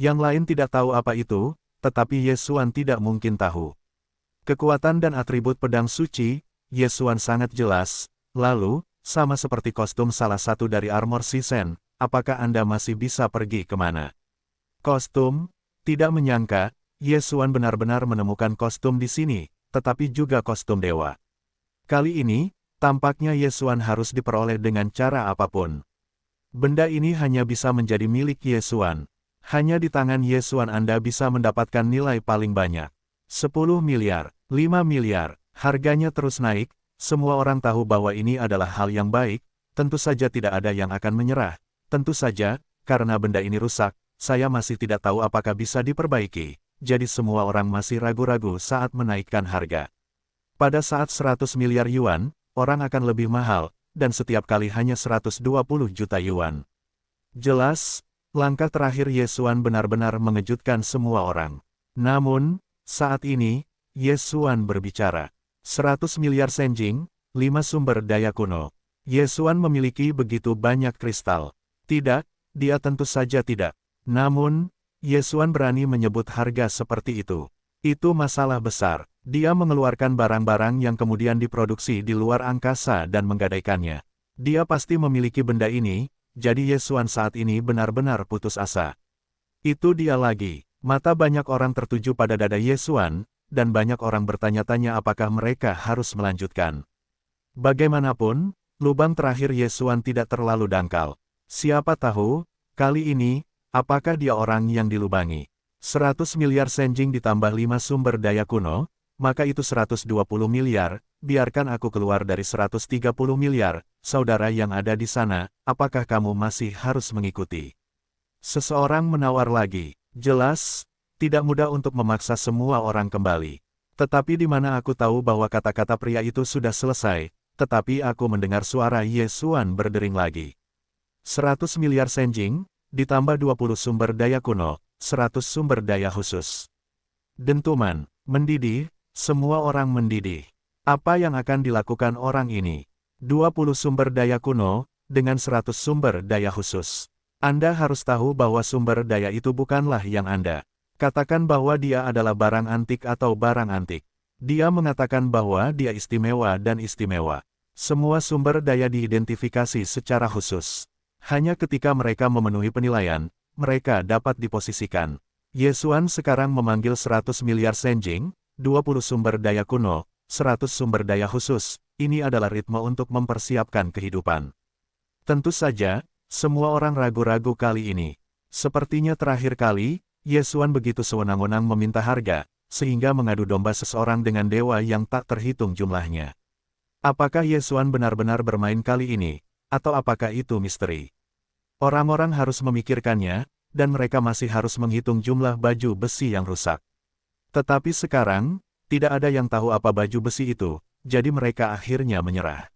Yang lain tidak tahu apa itu, tetapi Ye Xuan tidak mungkin tahu. Kekuatan dan atribut pedang suci, Ye Xuan sangat jelas. Lalu, sama seperti kostum salah satu dari armor Sisen, apakah Anda masih bisa pergi kemana? Kostum? Tidak menyangka, Ye Xuan benar-benar menemukan kostum di sini, tetapi juga kostum dewa. Kali ini, tampaknya Ye Xuan harus diperoleh dengan cara apapun. Benda ini hanya bisa menjadi milik Ye Xuan. Hanya di tangan Ye Xuan Anda bisa mendapatkan nilai paling banyak. 10 miliar, 5 miliar, harganya terus naik, semua orang tahu bahwa ini adalah hal yang baik, tentu saja tidak ada yang akan menyerah. Tentu saja, karena benda ini rusak, saya masih tidak tahu apakah bisa diperbaiki, jadi semua orang masih ragu-ragu saat menaikkan harga. Pada saat 100 miliar yuan, orang akan lebih mahal, dan setiap kali hanya 120 juta yuan. Jelas, langkah terakhir Ye Xuan benar-benar mengejutkan semua orang. Namun, saat ini, Ye Xuan berbicara. 100 miliar senjing, 5 sumber daya kuno. Ye Xuan memiliki begitu banyak kristal. Tidak, dia tentu saja tidak. Namun, Ye Xuan berani menyebut harga seperti itu. Itu masalah besar. Dia mengeluarkan barang-barang yang kemudian diproduksi di luar angkasa dan menggadaikannya. Dia pasti memiliki benda ini. Jadi Ye Xuan saat ini benar-benar putus asa. Itu dia lagi. Mata banyak orang tertuju pada dada Ye Xuan, dan banyak orang bertanya-tanya apakah mereka harus melanjutkan. Bagaimanapun, lubang terakhir Ye Xuan tidak terlalu dangkal. Siapa tahu, kali ini, apakah dia orang yang dilubangi. 100 miliar senjing ditambah 5 sumber daya kuno, maka itu 120 miliar, biarkan aku keluar dari 130 miliar, saudara yang ada di sana, apakah kamu masih harus mengikuti? Seseorang menawar lagi, jelas, tidak mudah untuk memaksa semua orang kembali. Tetapi di mana aku tahu bahwa kata-kata pria itu sudah selesai, tetapi aku mendengar suara Ye Xuan berdering lagi. 100 miliar senjing, ditambah 20 sumber daya kuno, 100 sumber daya khusus. Dentuman, mendidih, semua orang mendidih. Apa yang akan dilakukan orang ini? 20 sumber daya kuno, dengan 100 sumber daya khusus. Anda harus tahu bahwa sumber daya itu bukanlah yang Anda. Katakan bahwa dia adalah barang antik atau barang antik. Dia mengatakan bahwa dia istimewa dan istimewa. Semua sumber daya diidentifikasi secara khusus. Hanya ketika mereka memenuhi penilaian, mereka dapat diposisikan. Yesuan sekarang memanggil 100 miliar senjing, 20 sumber daya kuno, 100 sumber daya khusus. Ini adalah ritme untuk mempersiapkan kehidupan. Tentu saja, semua orang ragu-ragu kali ini. Sepertinya terakhir kali, Yesuan begitu sewenang-wenang meminta harga, sehingga mengadu domba seseorang dengan dewa yang tak terhitung jumlahnya. Apakah Yesuan benar-benar bermain kali ini, atau apakah itu misteri? Orang-orang harus memikirkannya, dan mereka masih harus menghitung jumlah baju besi yang rusak. Tetapi sekarang, tidak ada yang tahu apa baju besi itu, jadi mereka akhirnya menyerah.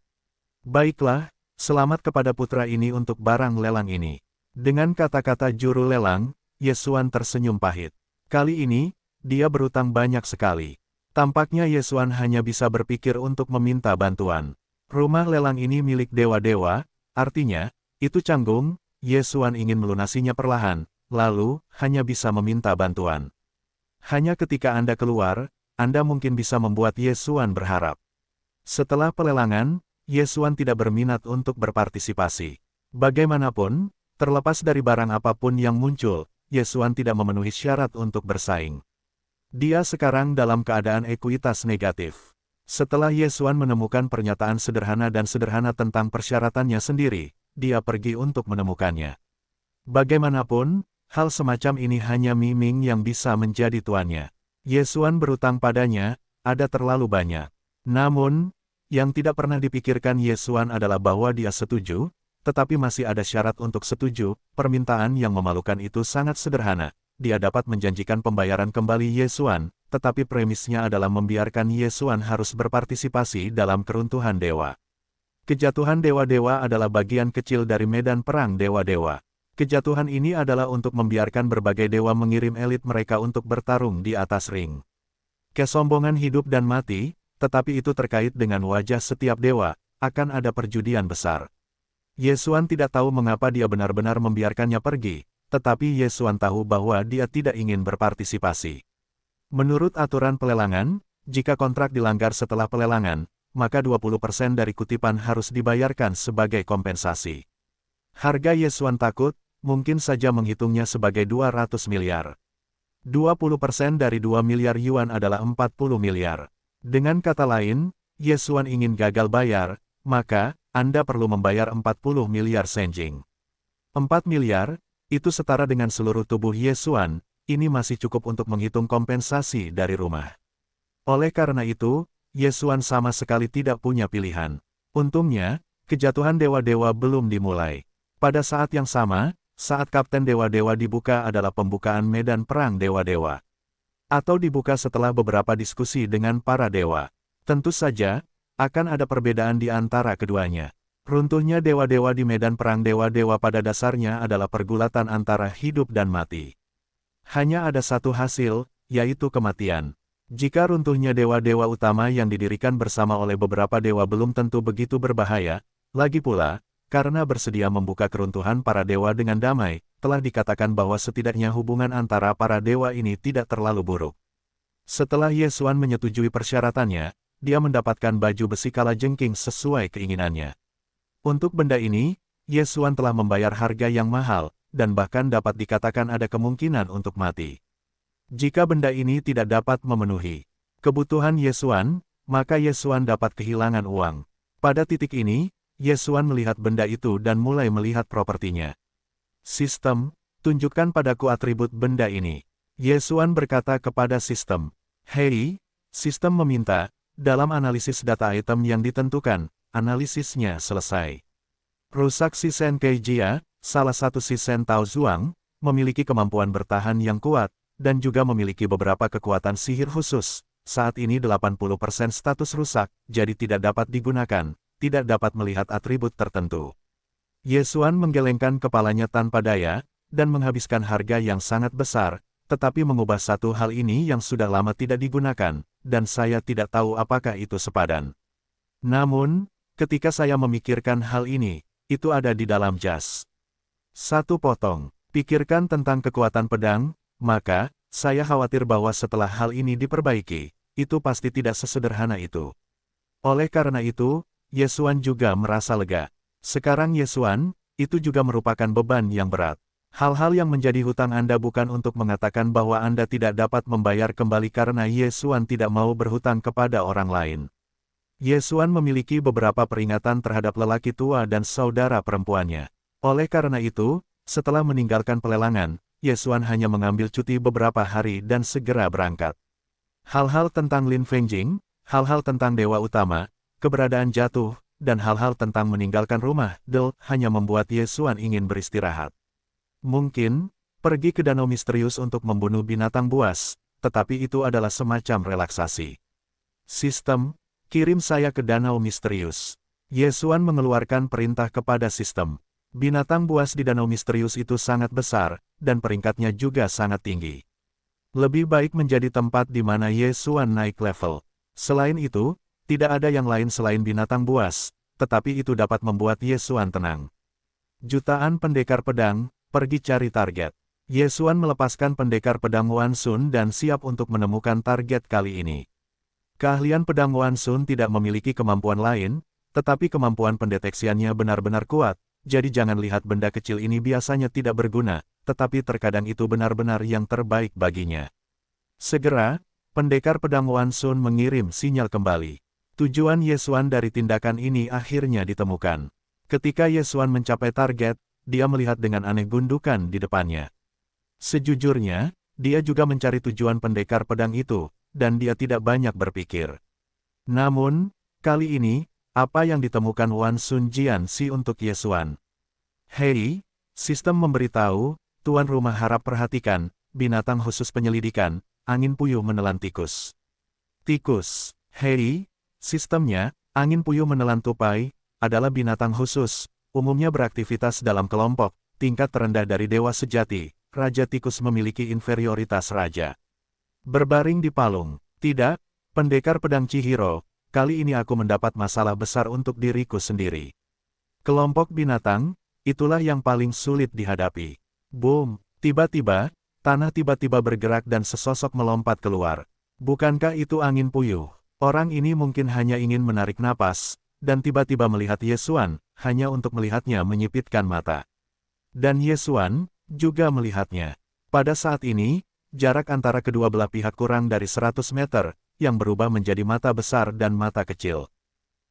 Baiklah, selamat kepada putra ini untuk barang lelang ini. Dengan kata-kata juru lelang, Yesuan tersenyum pahit. Kali ini, dia berutang banyak sekali. Tampaknya Yesuan hanya bisa berpikir untuk meminta bantuan. Rumah lelang ini milik dewa-dewa, artinya, itu canggung, Yesuan ingin melunasinya perlahan, lalu, hanya bisa meminta bantuan. Hanya ketika Anda keluar, Anda mungkin bisa membuat Yesuan berharap. Setelah pelelangan, Yesuan tidak berminat untuk berpartisipasi. Bagaimanapun, terlepas dari barang apapun yang muncul, Yesuan tidak memenuhi syarat untuk bersaing. Dia sekarang dalam keadaan ekuitas negatif. Setelah Yesuan menemukan pernyataan sederhana dan sederhana tentang persyaratannya sendiri, dia pergi untuk menemukannya. Bagaimanapun, hal semacam ini hanya Miming yang bisa menjadi tuannya. Yesuan berutang padanya, ada terlalu banyak. Namun, yang tidak pernah dipikirkan Yesuan adalah bahwa dia setuju, tetapi masih ada syarat untuk setuju. Permintaan yang memalukan itu sangat sederhana. Dia dapat menjanjikan pembayaran kembali Yesuan, tetapi premisnya adalah membiarkan Yesuan harus berpartisipasi dalam keruntuhan dewa. Kejatuhan dewa-dewa adalah bagian kecil dari medan perang dewa-dewa. Kejatuhan ini adalah untuk membiarkan berbagai dewa mengirim elit mereka untuk bertarung di atas ring. Kesombongan hidup dan mati, tetapi itu terkait dengan wajah setiap dewa, akan ada perjudian besar. Yesuan tidak tahu mengapa dia benar-benar membiarkannya pergi, tetapi Yesuan tahu bahwa dia tidak ingin berpartisipasi. Menurut aturan pelelangan, jika kontrak dilanggar setelah pelelangan, maka 20% dari kutipan harus dibayarkan sebagai kompensasi. Harga Yesuan takut, mungkin saja menghitungnya sebagai 200 miliar. 20% dari 2 miliar yuan adalah 40 miliar. Dengan kata lain, Yesuan ingin gagal bayar, maka, Anda perlu membayar 40 miliar senjing. 4 miliar, itu setara dengan seluruh tubuh Yesuan, ini masih cukup untuk menghitung kompensasi dari rumah. Oleh karena itu, Yesuan sama sekali tidak punya pilihan. Untungnya, kejatuhan dewa-dewa belum dimulai. Pada saat yang sama, saat Kapten Dewa-Dewa dibuka adalah pembukaan medan perang dewa-dewa. Atau dibuka setelah beberapa diskusi dengan para dewa. Tentu saja, akan ada perbedaan di antara keduanya. Runtuhnya dewa-dewa di medan perang dewa-dewa pada dasarnya adalah pergulatan antara hidup dan mati. Hanya ada satu hasil, yaitu kematian. Jika runtuhnya dewa-dewa utama yang didirikan bersama oleh beberapa dewa belum tentu begitu berbahaya, lagi pula, karena bersedia membuka keruntuhan para dewa dengan damai, telah dikatakan bahwa setidaknya hubungan antara para dewa ini tidak terlalu buruk. Setelah Yesuan menyetujui persyaratannya, dia mendapatkan baju besi kalajengking sesuai keinginannya. Untuk benda ini, Yesuan telah membayar harga yang mahal, dan bahkan dapat dikatakan ada kemungkinan untuk mati. Jika benda ini tidak dapat memenuhi kebutuhan Yesuan, maka Yesuan dapat kehilangan uang. Pada titik ini, Yesuan melihat benda itu dan mulai melihat propertinya. Sistem, tunjukkan padaku atribut benda ini. Yesuan berkata kepada sistem. Hei, sistem meminta, dalam analisis data item yang ditentukan, analisisnya selesai. Rusak Shisen Keijia, salah satu Shisen Tao Zuang, memiliki kemampuan bertahan yang kuat, dan juga memiliki beberapa kekuatan sihir khusus. Saat ini 80% status rusak, jadi tidak dapat digunakan. Tidak dapat melihat atribut tertentu. Yesuan menggelengkan kepalanya tanpa daya, dan menghabiskan harga yang sangat besar, tetapi mengubah satu hal ini yang sudah lama tidak digunakan, dan saya tidak tahu apakah itu sepadan. Namun, ketika saya memikirkan hal ini, itu ada di dalam jas. Satu potong, pikirkan tentang kekuatan pedang, maka, saya khawatir bahwa setelah hal ini diperbaiki, itu pasti tidak sesederhana itu. Oleh karena itu, Yesuan juga merasa lega. Sekarang Yesuan, itu juga merupakan beban yang berat. Hal-hal yang menjadi hutang Anda bukan untuk mengatakan bahwa Anda tidak dapat membayar kembali karena Yesuan tidak mau berhutang kepada orang lain. Yesuan memiliki beberapa peringatan terhadap lelaki tua dan saudara perempuannya. Oleh karena itu, setelah meninggalkan pelelangan, Yesuan hanya mengambil cuti beberapa hari dan segera berangkat. Hal-hal tentang Lin Fengjing, hal-hal tentang Dewa Utama, keberadaan jatuh, dan hal-hal tentang meninggalkan rumah Del hanya membuat Yesuan ingin beristirahat. Mungkin, pergi ke danau misterius untuk membunuh binatang buas, tetapi itu adalah semacam relaksasi. Sistem, kirim saya ke danau misterius. Yesuan mengeluarkan perintah kepada sistem. Binatang buas di danau misterius itu sangat besar, dan peringkatnya juga sangat tinggi. Lebih baik menjadi tempat di mana Yesuan naik level. Selain itu, tidak ada yang lain selain binatang buas, tetapi itu dapat membuat Yesuan tenang. Jutaan pendekar pedang, pergi cari target. Yesuan melepaskan pendekar pedang Wan Sun dan siap untuk menemukan target kali ini. Keahlian pedang Wan Sun tidak memiliki kemampuan lain, tetapi kemampuan pendeteksiannya benar-benar kuat, jadi jangan lihat benda kecil ini biasanya tidak berguna, tetapi terkadang itu benar-benar yang terbaik baginya. Segera, pendekar pedang Wan Sun mengirim sinyal kembali. Tujuan Yesuan dari tindakan ini akhirnya ditemukan. Ketika Yesuan mencapai target, dia melihat dengan aneh gundukan di depannya. Sejujurnya, dia juga mencari tujuan pendekar pedang itu, dan dia tidak banyak berpikir. Namun, kali ini, apa yang ditemukan Wan Sun Jianxi untuk Yesuan? Hei, sistem memberitahu, tuan rumah harap perhatikan, binatang khusus penyelidikan, angin puyuh menelan tikus. Tikus, hei, sistemnya, angin puyuh menelan tupai, adalah binatang khusus, umumnya beraktivitas dalam kelompok, tingkat terendah dari dewa sejati, Raja Tikus memiliki inferioritas raja. Berbaring di palung, tidak, pendekar pedang Chihiro, kali ini aku mendapat masalah besar untuk diriku sendiri. Kelompok binatang, itulah yang paling sulit dihadapi. Boom, tiba-tiba, tanah tiba-tiba bergerak dan sesosok melompat keluar. Bukankah itu angin puyuh? Orang ini mungkin hanya ingin menarik napas, dan tiba-tiba melihat Yesuan, hanya untuk melihatnya menyipitkan mata. Dan Yesuan, juga melihatnya. Pada saat ini, jarak antara kedua belah pihak kurang dari 100 meter, yang berubah menjadi mata besar dan mata kecil.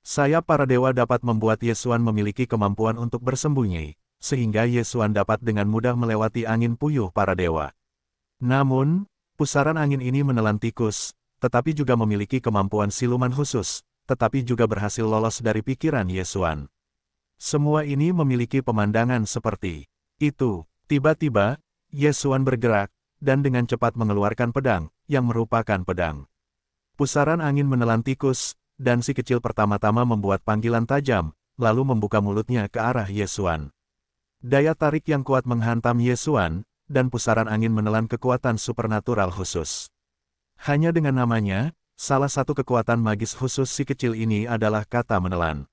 Sayap para dewa dapat membuat Yesuan memiliki kemampuan untuk bersembunyi, sehingga Yesuan dapat dengan mudah melewati angin puyuh para dewa. Namun, pusaran angin ini menelan tikus, tetapi juga memiliki kemampuan siluman khusus, tetapi juga berhasil lolos dari pikiran Yesuan. Semua ini memiliki pemandangan seperti itu. Tiba-tiba, Yesuan bergerak, dan dengan cepat mengeluarkan pedang, yang merupakan pedang. Pusaran angin menelan tikus, dan si kecil pertama-tama membuat panggilan tajam, lalu membuka mulutnya ke arah Yesuan. Daya tarik yang kuat menghantam Yesuan, dan pusaran angin menelan kekuatan supernatural khusus. Hanya dengan namanya, salah satu kekuatan magis khusus si kecil ini adalah kata menelan.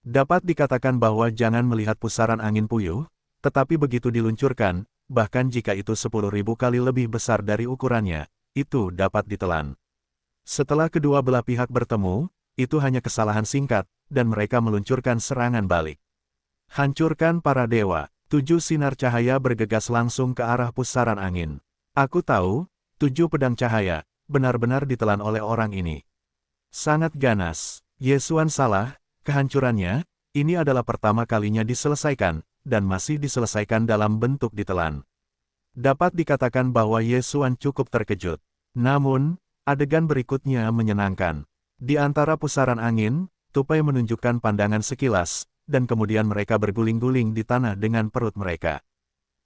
Dapat dikatakan bahwa jangan melihat pusaran angin puyuh, tetapi begitu diluncurkan, bahkan jika itu 10.000 kali lebih besar dari ukurannya, itu dapat ditelan. Setelah kedua belah pihak bertemu, itu hanya kesalahan singkat, dan mereka meluncurkan serangan balik. Hancurkan para dewa, 7 sinar cahaya bergegas langsung ke arah pusaran angin. Aku tahu, 7 pedang cahaya, benar-benar ditelan oleh orang ini. Sangat ganas, Yesuan salah, kehancurannya, ini adalah pertama kalinya diselesaikan, dan masih diselesaikan dalam bentuk ditelan. Dapat dikatakan bahwa Yesuan cukup terkejut. Namun, adegan berikutnya menyenangkan. Di antara pusaran angin, tupai menunjukkan pandangan sekilas, dan kemudian mereka berguling-guling di tanah dengan perut mereka.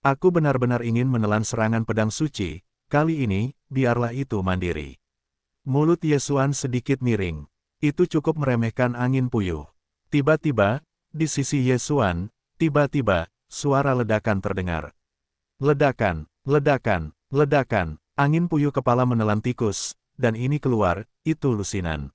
Aku benar-benar ingin menelan serangan pedang suci, kali ini, biarlah itu mandiri. Mulut Yesuan sedikit miring. Itu cukup meremehkan angin puyuh. Tiba-tiba, di sisi Yesuan, tiba-tiba, suara ledakan terdengar. Ledakan, ledakan, ledakan, angin puyuh kepala menelan tikus, dan ini keluar, itu lusinan.